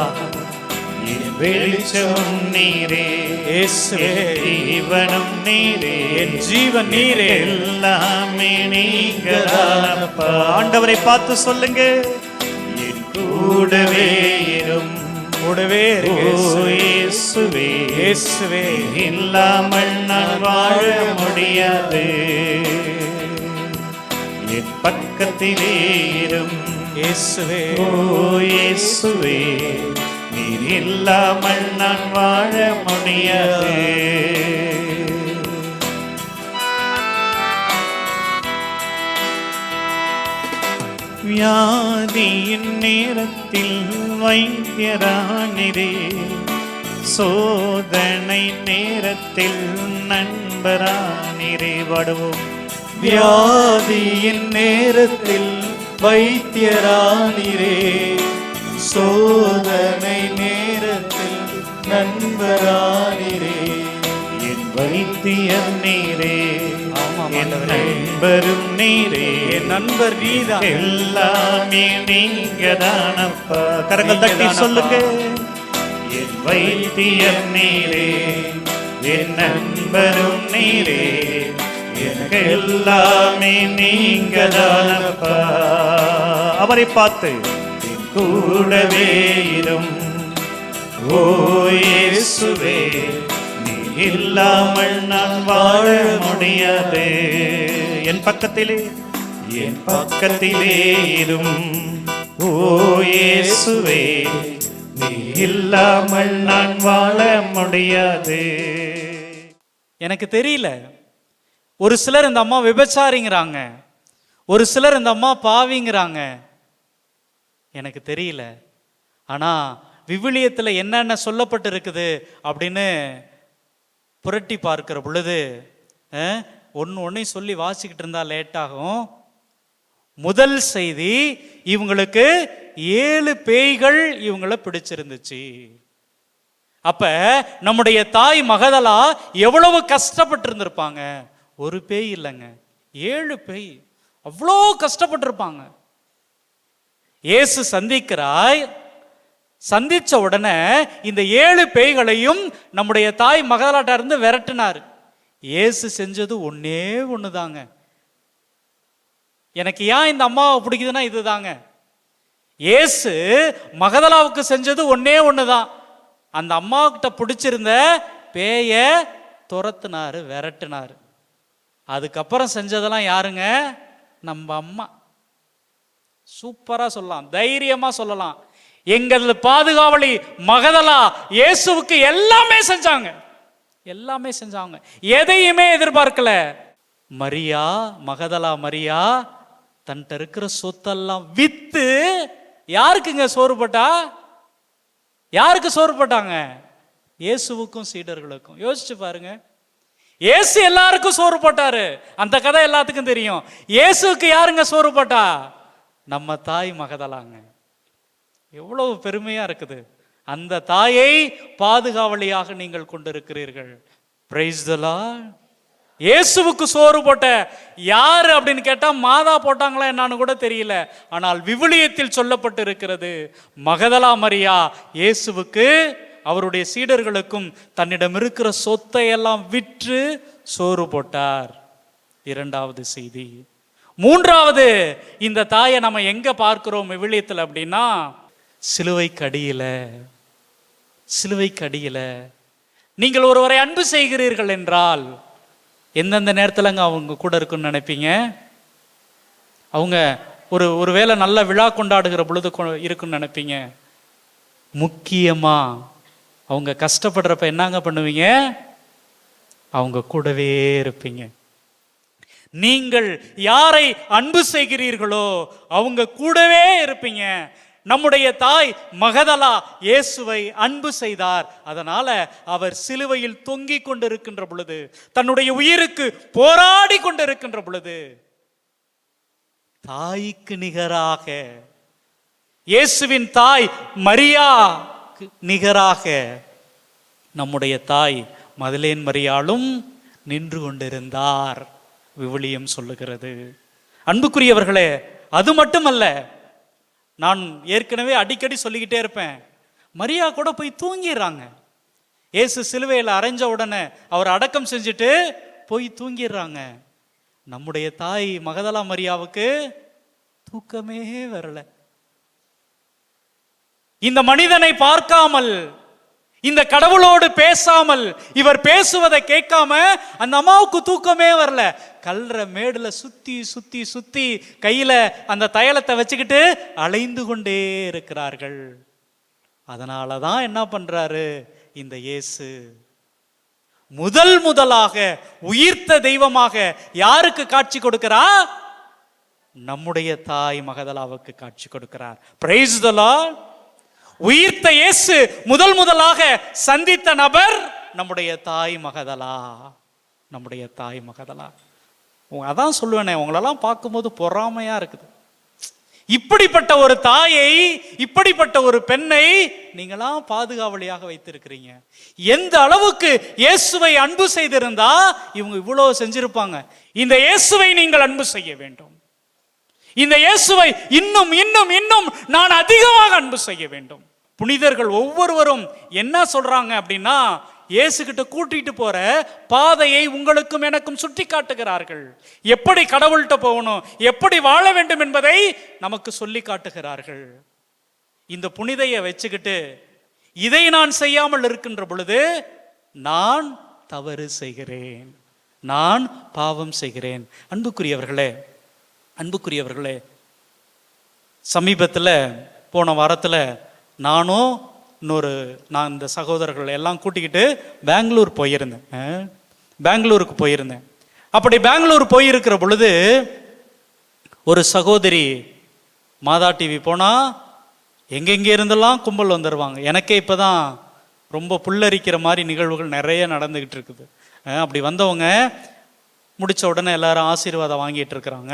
என் வெளிச்சமும் நீரே இயேசுவே, ஜீவனும் நீரே, என் ஜீவன் நீரே. எல்லாமே நீங்கதானப்பா. ஆண்டவரை பார்த்து சொல்லுங்க. என் கூடவே கூடவே இயேசுவே, இயேசுவே, இல்லாமல் நான் வாழ முடியாது. என் பக்கத்திலே இயேசுவே, ஓ இயேசுவே, நீர் இல்லாமல் நான் வாழ முடியாது. வியாதியின் நேரத்தில் வைத்தியரானிரே, சோதனை நேரத்தில் நண்பரானிரே. பாடுவோம். வியாதியின் நேரத்தில் வைத்தியரானிரே, சோதனை நேரத்தில் நண்பரானிரே. என் வைத்தியர் நீரே, ஆமாம் என் ஆண்டவரே. நண்பரும் நீரே, என் நண்பர் நீதான். எல்லாமே நீங்கதானப்பா. கரங்கள் தட்டி சொல்லுங்க. என் வைத்தியர் நீரே, என் நண்பரும் நீரே, எனக்கு எல்லாமே நீங்கதானப்பா. அவரை பார்த்து என் கூடவே ஓ இயேசுவே, நீ இல்லாமல் நான் வாழ முடியாது. என் பக்கத்திலே ஓ இயேசுவே, நீ இல்லாமல் நான் வாழ முடியாது. எனக்கு தெரியல, ஒரு சிலர் இந்த அம்மா விபச்சாரிங்கிறாங்க, ஒரு சிலர் இந்த அம்மா பாவிங்கிறாங்க. எனக்கு தெரியல. ஆனா விவிலியத்துல என்னென்ன சொல்லப்பட்டு இருக்குது அப்படின்னு புரட்டி பார்க்கிற பொழுது ஒன்னையும் சொல்லி வாசிக்கிட்டு இருந்தா லேட் ஆகும். முதல் செய்தி, இவங்களுக்கு 7 பேய்கள் இவங்களை பிடிச்சிருந்துச்சு. அப்ப நம்முடைய தாய் மகதலா எவ்வளவு கஷ்டப்பட்டு இருந்திருப்பாங்க. ஒரு பேய் இல்லைங்க, 7 பேய். அவ்வளோ கஷ்டப்பட்டிருப்பாங்க. இயேசு சந்திச்ச உடனே இந்த 7 பேய்களையும் நம்முடைய தாய் மகதலாட்ட இருந்து விரட்டினார். இயேசு செஞ்சது ஒன்னே ஒண்ணுதாங்க. எனக்கு ஏன் இந்த அம்மாவை பிடிக்குதுன்னா இதுதாங்க. இயேசு மகதலாவுக்கு செஞ்சது ஒன்னே ஒண்ணுதான். அந்த அம்மாவுக்கிட்ட பிடிச்சிருந்த பேய துரத்துனாரு, விரட்டினாரு. அதுக்கப்புறம் செஞ்சதெல்லாம் யாருங்க? நம்ம அம்மா. சூப்பரா சொல்லலாம், தைரியமா சொல்லலாம், எங்கள் பாதுகாவலி மகதலா இயேசுவுக்கு எல்லாமே செஞ்சாங்க, எல்லாமே செஞ்சாங்க, எதையுமே எதிர்பார்க்கல. மகதலா மரியா தன்கிட்ட இருக்கிற சொத்தெல்லாம் வித்து யாருக்குங்க சோறு போட்டா? யாருக்கு சோறு போட்டாங்க? இயேசுவுக்கும் சீடர்களுக்கும். யோசிச்சு பாருங்க, இயேசு எல்லாருக்கும் சோறு போட்டாரு, அந்த கதை எல்லாத்துக்கும் தெரியும். இயேசுக்கு யாருங்க சோறு போட்டா? நம்ம தாய் மகதலாங்க. எவ்வளவு பெருமையா இருக்குது. அந்த தாயை பாதுகாவலியாக நீங்கள் கொண்டிருக்கிறீர்கள். Price the Lord. இயேசுவுக்கு சோறு போட்ட யாரு அப்படின்னு கேட்டா மாதா போட்டாங்களா என்னன்னு கூட தெரியல. ஆனால் விவிலியத்தில் சொல்லப்பட்டு இருக்கிறது, மகதலா மரியா இயேசுவுக்கு அவருடைய சீடர்களுக்கும் தன்னிடம் இருக்கிற சொத்தை எல்லாம் விற்று சோறு போட்டார். 2வது செய்தி. 3வது, இந்த தாயை நம்ம எங்க பார்க்கிறோம் விவிலியத்தில் அப்படின்னா, சிலுவைக்கடியில. சிலுவைக்கடியில நீங்கள் ஒருவரை அன்பு செய்கிறீர்கள் என்றால் எந்தெந்த நேரத்தில் அவங்க கூட இருக்குன்னு நினைப்பீங்க? அவங்க ஒரு வேளை நல்ல விழா கொண்டாடுகிற பொழுது இருக்குன்னு நினைப்பீங்க. முக்கியமா அவங்க கஷ்டப்படுறப்ப என்னங்க பண்ணுவீங்க? அவங்க கூடவே இருப்பீங்க. நீங்கள் யாரை அன்பு செய்கிறீர்களோ அவங்க கூடவே இருப்பீங்க. நம்முடைய தாய் மகதலா இயேசுவை அன்பு செய்தார். அதனால அவர் சிலுவையில் தொங்கிக் கொண்டிருக்கின்ற பொழுது, தன்னுடைய உயிருக்கு போராடி கொண்டிருக்கின்ற பொழுது, தாய்க்கு நிகராக, இயேசுவின் தாய் மரியா நிகராக நம்முடைய தாய் மதலேன் மரியாளும் நின்று கொண்டிருந்தார், விவிலியம் சொல்லுகிறது. அன்புக்குரியவர்களே, அது மட்டுமல்ல, நான் ஏற்கனவே அடிக்கடி சொல்லிக்கிட்டே இருப்பேன், மரியா கூட போய் தூங்கிடுறாங்க. இயேசு சிலுவையில் அறைஞ்ச உடனே அவர் அடக்கம் செஞ்சுட்டு போய் தூங்கிடுறாங்க. நம்முடைய தாய் மகதலா மரியாவுக்கு தூக்கமே வரல. இந்த மனிதனை பார்க்காமல், இந்த கடவுளோடு பேசாமல், இவர் பேசுவதை கேட்காம அந்த அம்மாவுக்கு தூக்கமே வரல. கல்ற மேடுல சுத்தி சுத்தி சுத்தி கையில அந்த தைலத்தை வச்சுக்கிட்டு அலைந்து கொண்டே இருக்கிறார்கள். அதனாலதான் என்ன பண்றாரு இந்த இயேசு? முதலாக உயிர்த்த தெய்வமாக யாருக்கு காட்சி கொடுக்கிறார்? நம்முடைய தாய் மகதலாவுக்கு காட்சி கொடுக்கிறார். Price the Lord. உயிர்த்த இயேசு முதலாக சந்தித்த நபர் நம்முடைய தாய் மகதலா. நம்முடைய தாய் மகதலா. அதான் சொல்லுவேனே, உங்களெல்லாம் பார்க்கும்போது பொறாமையா இருக்குது. இப்படிப்பட்ட ஒரு தாயை, இப்படிப்பட்ட ஒரு பெண்ணை நீங்களாம் பாதுகாவலியாக வைத்திருக்கிறீங்க. எந்த அளவுக்கு இயேசுவை அன்பு செய்திருந்தா இவங்க இவ்வளவு செஞ்சிருப்பாங்க. இந்த இயேசுவை நீங்கள் அன்பு செய்ய வேண்டும். இந்த இயேசுவை இன்னும் இன்னும் இன்னும் நான் அதிகமாக அன்பு செய்ய வேண்டும். புனிதர்கள் ஒவ்வொருவரும் என்ன சொல்றாங்க அப்படின்னா, இயேசுகிட்ட கூட்டிட்டு போற பாதையை உங்களுக்கும் எனக்கும் சுட்டி காட்டுகிறார்கள். எப்படி கடவுள்கிட்ட போகணும், எப்படி வாழ வேண்டும் என்பதை நமக்கு சொல்லி காட்டுகிறார்கள். இந்த புனிதையை வச்சுக்கிட்டு இதை நான் செய்யாமல் இருக்கின்ற பொழுது நான் தவறு செய்கிறேன், நான் பாவம் செய்கிறேன். அன்புக்குரியவர்களே, சமீபத்தில் போன வாரத்தில் நான் இந்த சகோதரர்கள் எல்லாம் கூட்டிக்கிட்டு பெங்களூருக்கு போயிருந்தேன். அப்படி பெங்களூர் போயிருக்கிற பொழுது ஒரு சகோதரி, மாதா டிவி போனால் எங்கெங்கே இருந்தெல்லாம் கும்பல் வந்துடுவாங்க. எனக்கே இப்போ தான் ரொம்ப புல்லரிக்கிற மாதிரி நிகழ்வுகள் நிறைய நடந்துக்கிட்டு இருக்குது. அப்படி வந்தவங்க முடித்த உடனே எல்லாரும் ஆசீர்வாதம் வாங்கிட்டு இருக்கிறாங்க.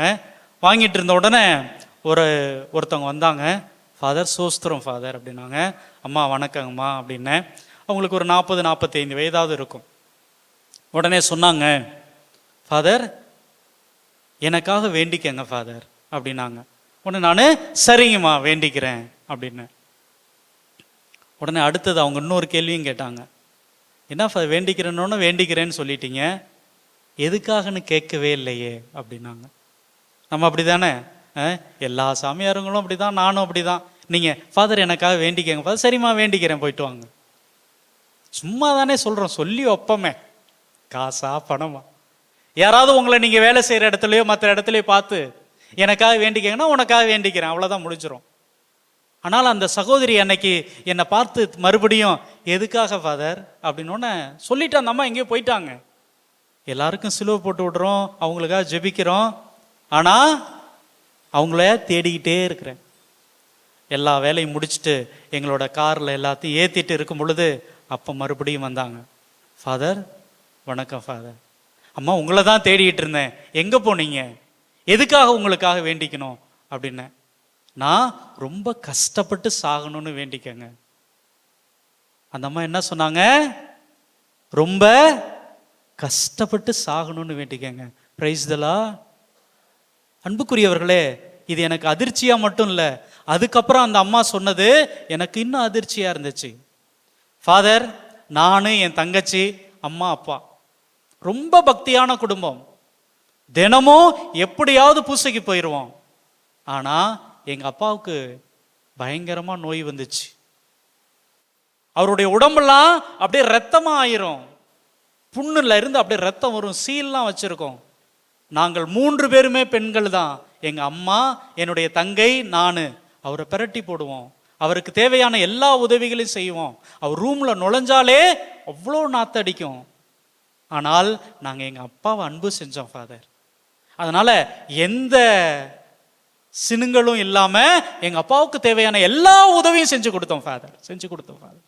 வாங்கிட்டு இருந்த உடனே ஒருத்தவங்க வந்தாங்க. ஃபாதர், சோஸ்திரம் ஃபாதர் அப்படின்னாங்க. அம்மா வணக்கங்கம்மா அப்படின்னேன். அவங்களுக்கு ஒரு 40-45 வயதாவது இருக்கும். உடனே சொன்னாங்க, ஃபாதர் எனக்காக வேண்டிக்கங்க ஃபாதர் அப்படின்னாங்க. உடனே நான் சரிங்கம்மா வேண்டிக்கிறேன் அப்படின்னு. உடனே அடுத்தது அவங்க இன்னொரு கேள்வியும் கேட்டாங்க. என்ன ஃபாதர் வேண்டிக்கிறேன்னு வேண்டிக்கிறேன்னு சொல்லிட்டீங்க, எதுக்காகன்னு கேட்கவே இல்லையே அப்படின்னாங்க. நம்ம அப்படி தானே, எல்லா சாமியாருங்களும் அப்படி தான், நானும் அப்படி தான். நீங்கள் ஃபாதர் எனக்காக வேண்டிக்கங்க ஃபாதர், சரிம்மா வேண்டிக்கிறேன் போயிட்டு வாங்க. சும்மா தானே சொல்கிறோம், சொல்லி வைப்போமே, காசா பணமா? யாராவது உங்களை நீங்கள் வேலை செய்கிற இடத்துலையோ மற்ற இடத்துலையோ பார்த்து எனக்காக வேண்டிக்கங்கன்னா உனக்காக வேண்டிக்கிறேன், அவ்வளோதான், முடிஞ்சிடும். ஆனால் அந்த சகோதரி அன்னைக்கு என்னை பார்த்து மறுபடியும் எதுக்காக ஃபாதர் அப்படின்னு சொல்லிட்டு அந்த அம்மா எங்கேயோ போயிட்டாங்க. எல்லாருக்கும் சிலுவை போட்டு விடுறோம், அவங்களுக்காக ஜெபிக்கிறோம், ஆனால் அவங்கள தேடிக்கிட்டே இருக்கிறேன். எல்லா வேலையும் முடிச்சுட்டு எங்களோட காரில் எல்லாத்தையும் ஏற்றிட்டு இருக்கும் பொழுது அப்போ மறுபடியும் வந்தாங்க. ஃபாதர் வணக்கம் ஃபாதர், அம்மா உங்களை தான் தேடிக்கிட்டு இருந்தேன், எங்கே போனீங்க, எதுக்காக உங்களுக்காக வேண்டிக்கணும் அப்படின்னு. நான் ரொம்ப கஷ்டப்பட்டு சாகணும்னு வேண்டிக்கங்க. அந்த அம்மா என்ன சொன்னாங்க, ரொம்ப கஷ்டப்பட்டு சாகணும்னு வேண்டிக்கங்க. Price the Lord. அன்புக்குரியவர்களே, இது எனக்கு அதிர்ச்சியா மட்டும் இல்லை, அதுக்கப்புறம் அந்த அம்மா சொன்னது எனக்கு இன்னும் அதிர்ச்சியா இருந்துச்சு. ஃபாதர், நான், என் தங்கச்சி, அம்மா, அப்பா ரொம்ப பக்தியான குடும்பம், தினமும் எப்படியாவது பூசைக்கு போயிடுவோம். ஆனால் எங்கள் அப்பாவுக்கு பயங்கரமாக நோய் வந்துச்சு. அவருடைய உடம்பெல்லாம் அப்படியே ரத்தமாக ஆயிரும், புண்ணுல இருந்து அப்படியே ரத்தம் வரும், சீல்லாம் வச்சுருக்கோம். நாங்கள் 3 பேருமே பெண்கள் தான், எங்கள் அம்மா, என்னுடைய தங்கை, நான். அவரை பிரட்டி போடுவோம், அவருக்கு தேவையான எல்லா உதவிகளையும் செய்வோம். அவர் ரூமில் நுழைஞ்சாலே அவ்வளோ நாத்தடிக்கும். ஆனால் நாங்கள் எங்கள் அப்பாவை அன்பு செஞ்சோம் ஃபாதர். அதனால் எந்த சினுங்களும் இல்லாமல் எங்கள் அப்பாவுக்கு தேவையான எல்லா உதவியும் செஞ்சு கொடுத்தோம் ஃபாதர், செஞ்சு கொடுத்தோம் ஃபாதர்.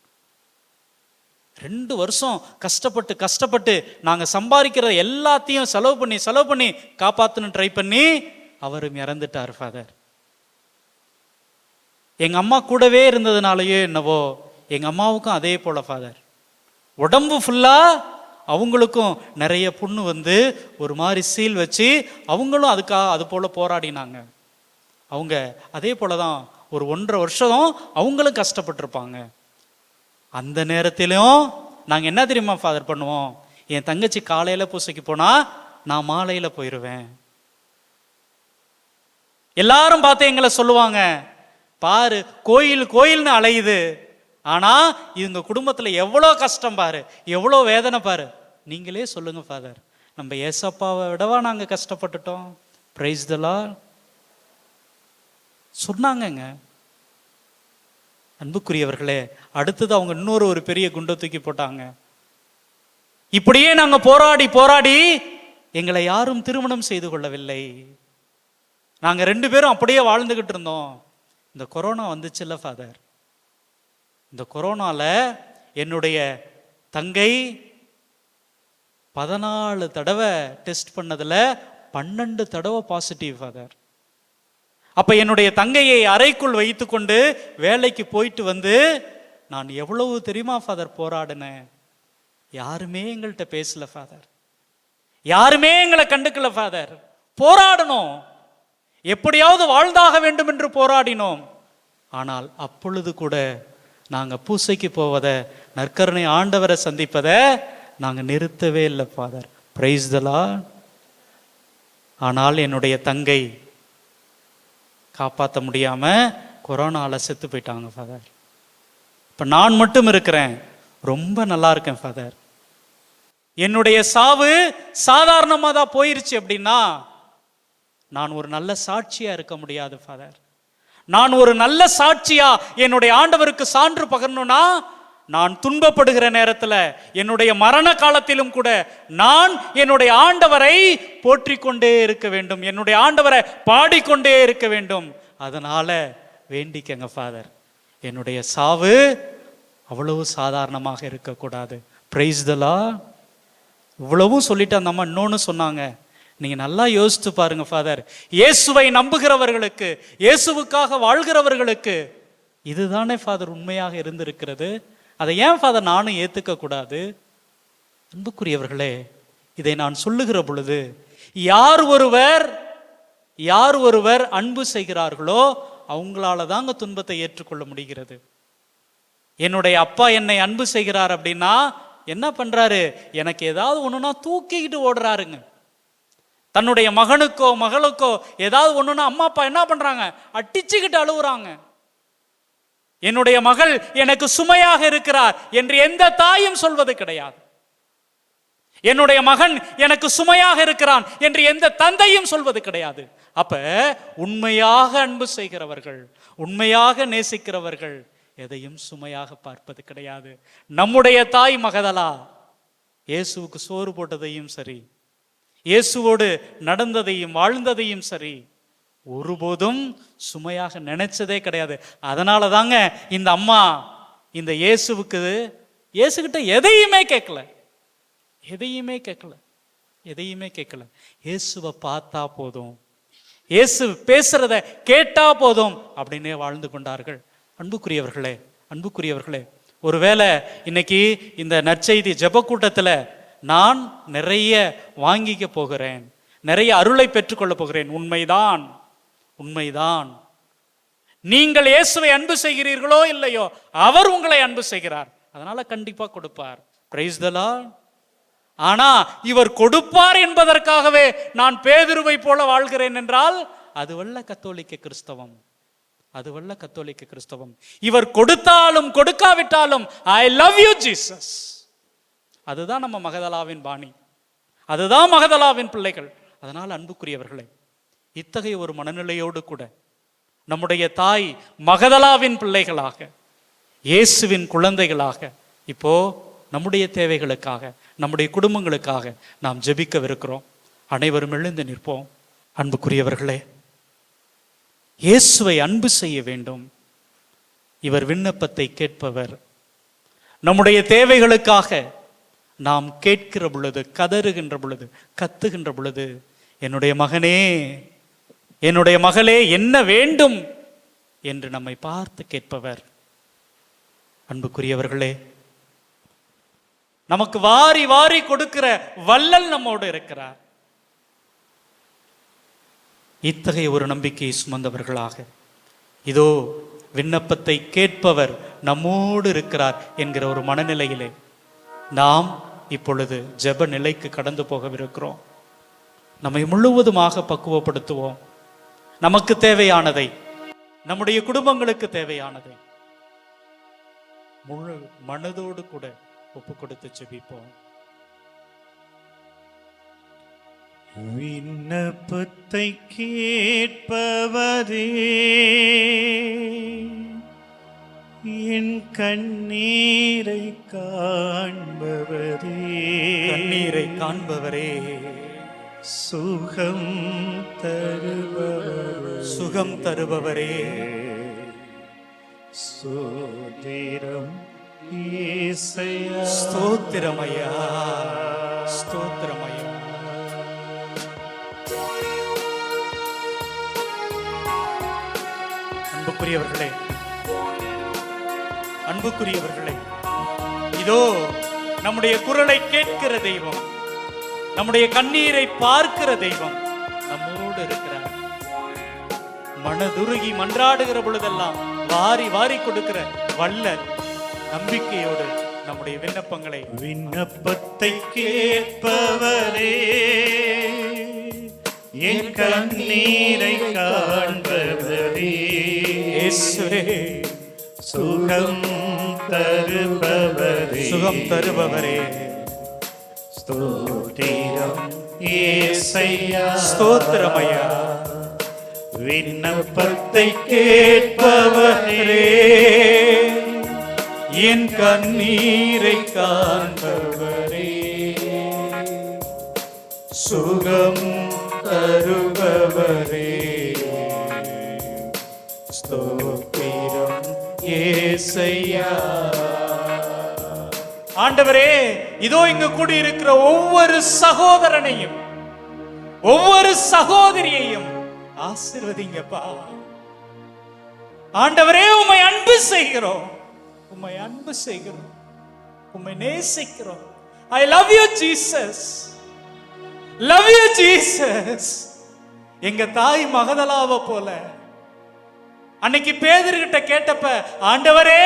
2 வருஷம் கஷ்டப்பட்டு நாங்கள் சம்பாதிக்கிற எல்லாத்தையும் செலவு பண்ணி காப்பாற்றணும் ட்ரை பண்ணி அவரும் இறந்துட்டார் ஃபாதர். எங்கள் அம்மா கூடவே இருந்ததுனாலயோ என்னவோ எங்கள் அம்மாவுக்கும் அதே போல் ஃபாதர், உடம்பு ஃபுல்லாக அவங்களுக்கும் நிறைய புண்ணு வந்து ஒரு மாதிரி சீல் வச்சு அவங்களும் அதுக்காக அது போல் போராடினாங்க. அவங்க அதே போல தான் ஒரு 1.5 வருஷம் அவங்களும் கஷ்டப்பட்டிருப்பாங்க. அந்த நேரத்திலும் நாங்கள் என்ன தெரியுமா ஃபாதர் பண்ணுவோம், என் தங்கச்சி காலையில் பூசைக்கு போனால் நான் மாலையில் போயிடுவேன். எல்லாரும் பார்த்து எங்களை சொல்லுவாங்க, பாரு கோயில்னு அலையுது, ஆனால் இவங்க குடும்பத்தில் எவ்வளோ கஷ்டம் பாரு, எவ்வளோ வேதனை பாரு. நீங்களே சொல்லுங்க ஃபாதர், நம்ம ஏசப்பாவை விடவா நாங்கள் கஷ்டப்பட்டுட்டோம்? Price the Lord சொன்னாங்கங்க. அன்புக்குரியவர்களே, அடுத்தது அவங்க இன்னொரு பெரிய குண்டை தூக்கி போட்டாங்க. இப்படியே நாங்கள் போராடி எங்களை யாரும் திருமணம் செய்து கொள்ளவில்லை. நாங்கள் 2 பேரும் அப்படியே வாழ்ந்துகிட்டு இருந்தோம். இந்த கொரோனா வந்துச்சுல்ல ஃபாதர், இந்த கொரோனால என்னுடைய தங்கை 14 தடவை டெஸ்ட் பண்ணதில் 12 தடவை பாசிட்டிவ் ஃபாதர். அப்போ என்னுடைய தங்கையை அறைக்குள் வைத்து கொண்டு வேலைக்கு போயிட்டு வந்து நான் எவ்வளவு தெரியுமா ஃபாதர் போராடினேன். யாருமே எங்கள்கிட்ட பேசல ஃபாதர், யாருமே எங்களை கண்டுக்கல ஃபாதர். போராடணும், எப்படியாவது வாழ்ந்தாக வேண்டும் என்று போராடினோம். ஆனால் அப்பொழுது கூட நாங்கள் பூசைக்கு போவதை, நற்கருணை ஆண்டவரை சந்திப்பதை நாங்கள் நிறுத்தவே இல்லை ஃபாதர். Price the Lord. ஆனால் என்னுடைய தங்கை காப்பாற்ற முடியாமல் கொரோனாவில் செத்து போயிட்டாங்க ஃபாதர். இப்போ நான் மட்டும் இருக்கிறேன், ரொம்ப நல்லா இருக்கேன் ஃபாதர். என்னுடைய சாவு சாதாரணமாக தான் போயிருச்சு அப்படின்னா நான் ஒரு நல்ல சாட்சியாக இருக்க முடியாது ஃபாதர். நான் ஒரு நல்ல சாட்சியா என்னுடைய ஆண்டவருக்கு சான்று பகரணும்னா, நான் துன்பப்படுகிற நேரத்தில், என்னுடைய மரண காலத்திலும் கூட நான் என்னுடைய ஆண்டவரை போற்றிக் கொண்டே இருக்க வேண்டும், என்னுடைய ஆண்டவரை பாடிக்கொண்டே இருக்க வேண்டும். அதனால வேண்டிக்கங்க ஃபாதர், என்னுடைய சாவு அவ்வளவு சாதாரணமாக இருக்கக்கூடாது. Price the Lord. இவ்வளவும் சொல்லிட்டு அந்த அம்மா இன்னொன்று சொன்னாங்க, நீங்கள் நல்லா யோசித்து பாருங்க ஃபாதர், இயேசுவை நம்புகிறவர்களுக்கு, இயேசுவுக்காக வாழ்கிறவர்களுக்கு இதுதானே ஃபாதர் உண்மையாக இருந்திருக்கிறது. அதை ஏன் ஃபாதர் நானும் ஏற்றுக்க கூடாது? அன்புக்குரியவர்களே, இதை நான் சொல்லுகிற பொழுது யார் ஒருவர் அன்பு செய்கிறார்களோ அவங்களால தாங்க துன்பத்தை ஏற்றுக்கொள்ள முடிகிறது. என்னுடைய அப்பா என்னை அன்பு செய்கிறார் அப்படின்னா என்ன பண்றாரு? எனக்கு ஏதாவது ஒண்ணுனா தூக்கிக்கிட்டு ஓடுறாருங்க. தன்னுடைய மகனுக்கோ மகளுக்கோ ஏதாவது ஒண்ணுனா அம்மா அப்பா என்ன பண்றாங்க? அடிச்சுக்கிட்டு அழுகுறாங்க. என்னுடைய மகள் எனக்கு சுமையாக இருக்கிறார் என்று எந்த தாயும் சொல்வது கிடையாது. என்னுடைய மகன் எனக்கு சுமையாக இருக்கிறான் என்று எந்த தந்தையும் சொல்வது கிடையாது. அப்ப உண்மையாக அன்பு செய்கிறவர்கள், உண்மையாக நேசிக்கிறவர்கள் எதையும் சுமையாக பார்ப்பது கிடையாது. நம்முடைய தாய் மகதலா இயேசுவுக்கு சோறு போட்டதையும் சரி, இயேசுவோடு நடந்ததையும் வாழ்ந்ததையும் சரி, ஒருபோதும் சுமையாக நினைச்சதே கிடையாது. அதனால தாங்க இந்த அம்மா இந்த இயேசுகிட்ட எதையுமே கேட்கல. இயேசுவை பார்த்தா போதும், இயேசு பேசுறத கேட்டா போதும் அப்படின்னே வாழ்ந்து கொண்டார்கள். அன்புக்குரியவர்களே, ஒருவேளை இன்னைக்கு இந்த நற்செய்தி ஜெப கூட்டத்துல நான் நிறைய வாங்கிக்க போகிறேன், நிறைய அருளை பெற்றுக்கொள்ள போகிறேன். உண்மைதான். நீங்கள் இயேசுவை அன்பு செய்கிறீர்களோ இல்லையோ, அவர் உங்களை அன்பு செய்கிறார். அதனால கண்டிப்பா கொடுப்பார். Price the Lord. ஆனா இவர் கொடுப்பார் என்பதற்காகவே நான் பேதுருவை போல வாழ்கிறேன் என்றால் அதுவல்ல கத்தோலிக்க கிறிஸ்தவம். இவர் கொடுத்தாலும் கொடுக்காவிட்டாலும் ஐ லவ் யூ ஜீசஸ். அதுதான் நம்ம மகதலாவின் பாணி, அதுதான் மகதலாவின் பிள்ளைகள். அதனால் அன்புக்குரியவர்களே, இத்தகைய ஒரு மனநிலையோடு கூட நம்முடைய தாய் மகதலாவின் பிள்ளைகளாக, இயேசுவின் குழந்தைகளாக இப்போ நம்முடைய தேவைகளுக்காக, நம்முடைய குடும்பங்களுக்காக நாம் ஜெபிக்கவிருக்கிறோம். அனைவரும் எழுந்து நிற்போம். அன்புக்குரியவர்களே, இயேசுவை அன்பு செய்ய வேண்டும். இவர் விண்ணப்பத்தை கேட்பவர். நம்முடைய தேவைகளுக்காக நாம் கேட்கிற பொழுது, கதறுகின்ற பொழுது, கத்துகின்ற பொழுது, என்னுடைய மகனே, என்னுடைய மகளே, என்ன வேண்டும் என்று நம்மை பார்த்து கேட்பவர். அன்புக்குரியவர்களே, நமக்கு வாரி வாரி கொடுக்கிற வள்ளல் நம்மோடு இருக்கிறார். இத்தகைய ஒரு நம்பிக்கையை சுமந்தவர்களாக இதோ விண்ணப்பத்தை கேட்பவர் நம்மோடு இருக்கிறார் என்கிற ஒரு மனநிலையிலே நாம் இப்பொழுது ஜெப நிலைக்கு கடந்து போகவிருக்கிறோம். நம்மை முழுவதுமாக பக்குவப்படுத்துவோம். நமக்கு தேவையானதை, நம்முடைய குடும்பங்களுக்கு தேவையானதை முழு மனதோடு கூட ஒப்பு கொடுத்து ஜெபிப்போம். விண்ணப்பத்தை கேட்பவரே, என் கண்ணீரை காண்பவரே, சுகம் தருபவரே, ஸ்தோத்திரம் இயேசையா, ஸ்தோத்திரமையா. அன்புக்குரியவர்களே, இதோ நம்முடைய குரலை கேட்கிற தெய்வம், நம்முடைய கண்ணீரை பார்க்கிற தெய்வம் நம்மோடு இருக்கிறார். மனதுருகி மன்றாடுகிற பொழுதெல்லாம் வாரி வாரி கொடுக்கிற வள்ளல். நம்பிக்கையோடு நம்முடைய விண்ணப்பத்தை கேட்பவரே, என் கண்ணீரை காண்பவரே, இயேசுவே, சுகம் தருபவரே, ஸ்தோத்திரம் இயேசையா, ஸ்தோத்திரமையா. விண்ணப்பத்தை கேட்பவரே, என் கண்ணீரை காண்பவரே, சுகம் தருபவரே, ஸ்தோத்திரம் இயேசையா. ஆண்டவரே, இதோ இங்கு கூடியிருக்கிற ஒவ்வொரு சகோதரனையும் ஒவ்வொரு சகோதரியையும் ஆசீர்வதிங்கப்பா. ஆண்டவரே, உம்மை அன்பு செய்கிறோம், உம்மை நேசிக்கிறோம். I love you Jesus. Love you Jesus. எங்க தாய் மகதலாவை போல அன்னைக்கு பேதுருகிட்ட கேட்டப்ப, ஆண்டவரே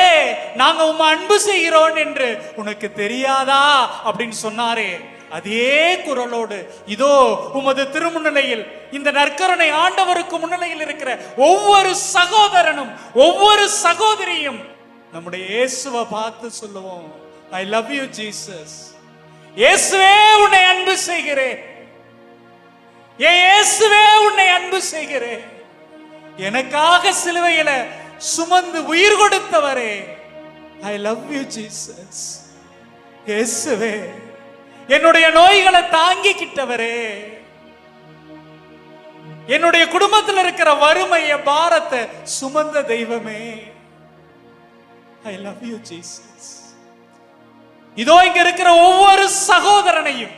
நாங்க உம்மை அன்பு செய்கிறோம் என்று உனக்கு தெரியாதா அப்படின்னு சொன்னாரே, அதே குரலோடு இதோ உமது திருமுன்னிலையில் இந்த நற்கருணை ஆண்டவருக்கு முன்னிலையில் இருக்கிற ஒவ்வொரு சகோதரனும் ஒவ்வொரு சகோதரியும் நம்முடைய இயேசுவை பார்த்து சொல்லுவோம், ஐ லவ் யூ ஜீசஸ். இயேசுவே உன்னை அன்பு செய்கிறேன், இயேசுவே உன்னை அன்பு செய்கிறேன். எனக்காக சிலுவையில சுமந்து உயிர் கொடுத்தவரே, ஐ லவ் யூ ஜீசஸ். இயேசுவே என்னுடைய நோய்களை தாங்கிக்கிட்டவரே, என்னுடைய குடும்பத்தில் இருக்கிற வறுமைய பாரத்தை சுமந்த தெய்வமே, ஐ லவ் யூ ஜீசஸ். இதோ இங்க இருக்கிற ஒவ்வொரு சகோதரனையும்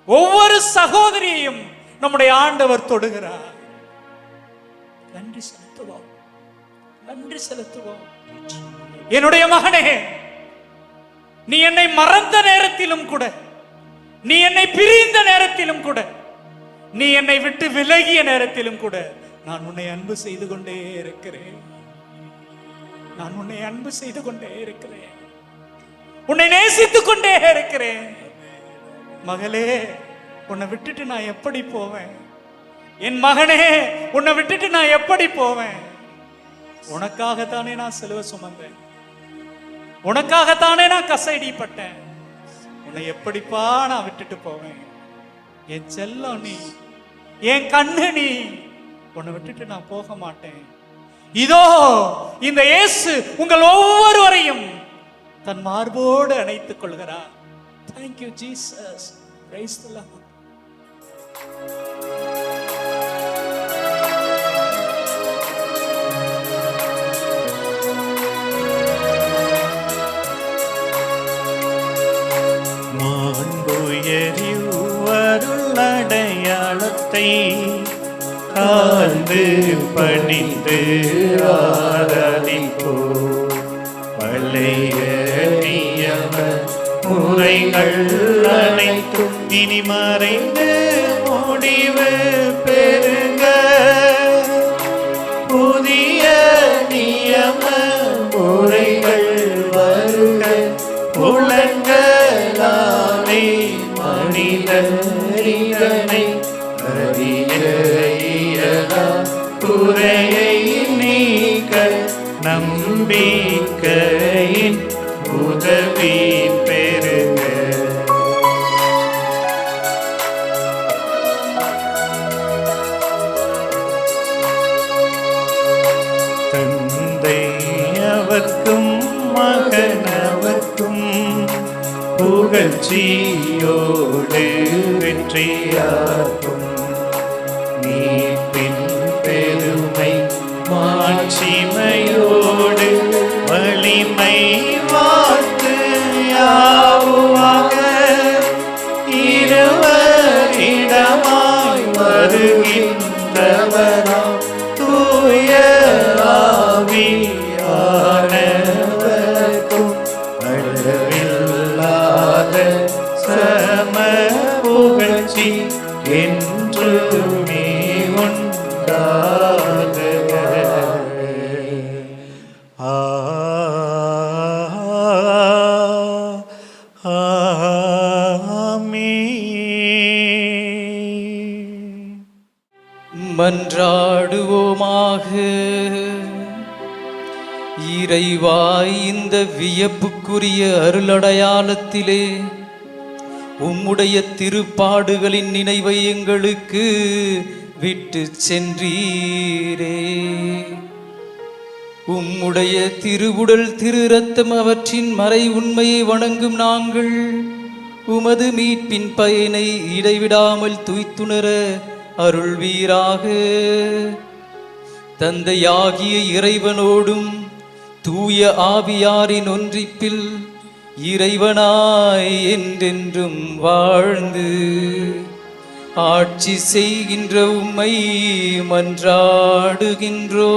ஒவ்வொரு சகோதரியையும் நம்முடைய ஆண்டவர் தொடுகிறார். நன்றி செலுத்துவோம், நன்றி செலுத்துவோம். என்னுடைய மகனே, நீ என்னை மறந்த நேரத்திலும் கூட, நீ என்னை பிரிந்த நேரத்திலும் கூட, நீ என்னை விட்டு விலகிய நேரத்திலும் கூட நான் உன்னை அன்பு செய்து கொண்டே இருக்கிறேன். நான் உன்னை அன்பு செய்து கொண்டே இருக்கிறேன், உன்னை நேசித்துக் கொண்டே இருக்கிறேன். மகளே, உன்னை விட்டுட்டு நான் எப்படி போவேன்? என் மகனே, உன்னை விட்டுட்டு நான் எப்படி போவேன்? உனக்காகத்தானே நான் சிலுவை சுமந்தேன், உனக்காகத்தானே நான் கசைடிப்பட்டேன். உன்னை எப்படிப்பா நான் விட்டுட்டு போவேன்? என் செல்லம் நீ, என் கண்ணு நீ, உன்னை விட்டுட்டு நான் போக மாட்டேன். இதோ இந்த இயேசு உங்கள் ஒவ்வொருவரையும் தன் மார்போடு அணைத்துக் கொள்கிறார். Thank you Jesus. Praise the Lord. அடையாளத்தை காந்து பணிந்து ஆராதிப்போ. பழைய நியம முறைகள் அனைத்தும் இனி மறைந்து முடிவு பெறுக. புதிய நியம முறைகள் வருக. புலன்களாலே மனிதனை அறிய இயலா குறையை நீக்க நம்பிக்கையின் உதவி பெறுக. தந்தை அவர்க்கும் மகனவர்க்கும் புகழ்ச்சியோடு வெற்றியாகும். மீட்பின் பெருமை மாட்சிமையோடு வலிமை வாழ்த்து யாவுமாக. இருவரிடமாய் வருகின்றவராம் தூய ஆவியானவர்க்கும் அளவில்லாத சம புகழ்ச்சி என்றுமே உண்டாக. மன்றாடுவோமாக. இறைவா, இந்த வியப்புக்குரிய அருளடையாளத்திலே உம்முடைய திருப்பாடுகளின் நினைவை எங்களுக்கு விட்டு சென்றீரே. உம்முடைய திருவுடல் திரு இரத்தம் அவற்றின் மறை உண்மையை வணங்கும் நாங்கள் உமது மீட்பின் பயனை இடைவிடாமல் துய்த்துணர அருள்வீராக. தந்தையாகிய இறைவனோடும் தூய ஆவியாரின் ஒன்றிப்பில் இறைவனாய் என்றென்றும் வாழ்ந்து ஆட்சி செய்கின்ற உம்மை மன்றாடுகின்றோ.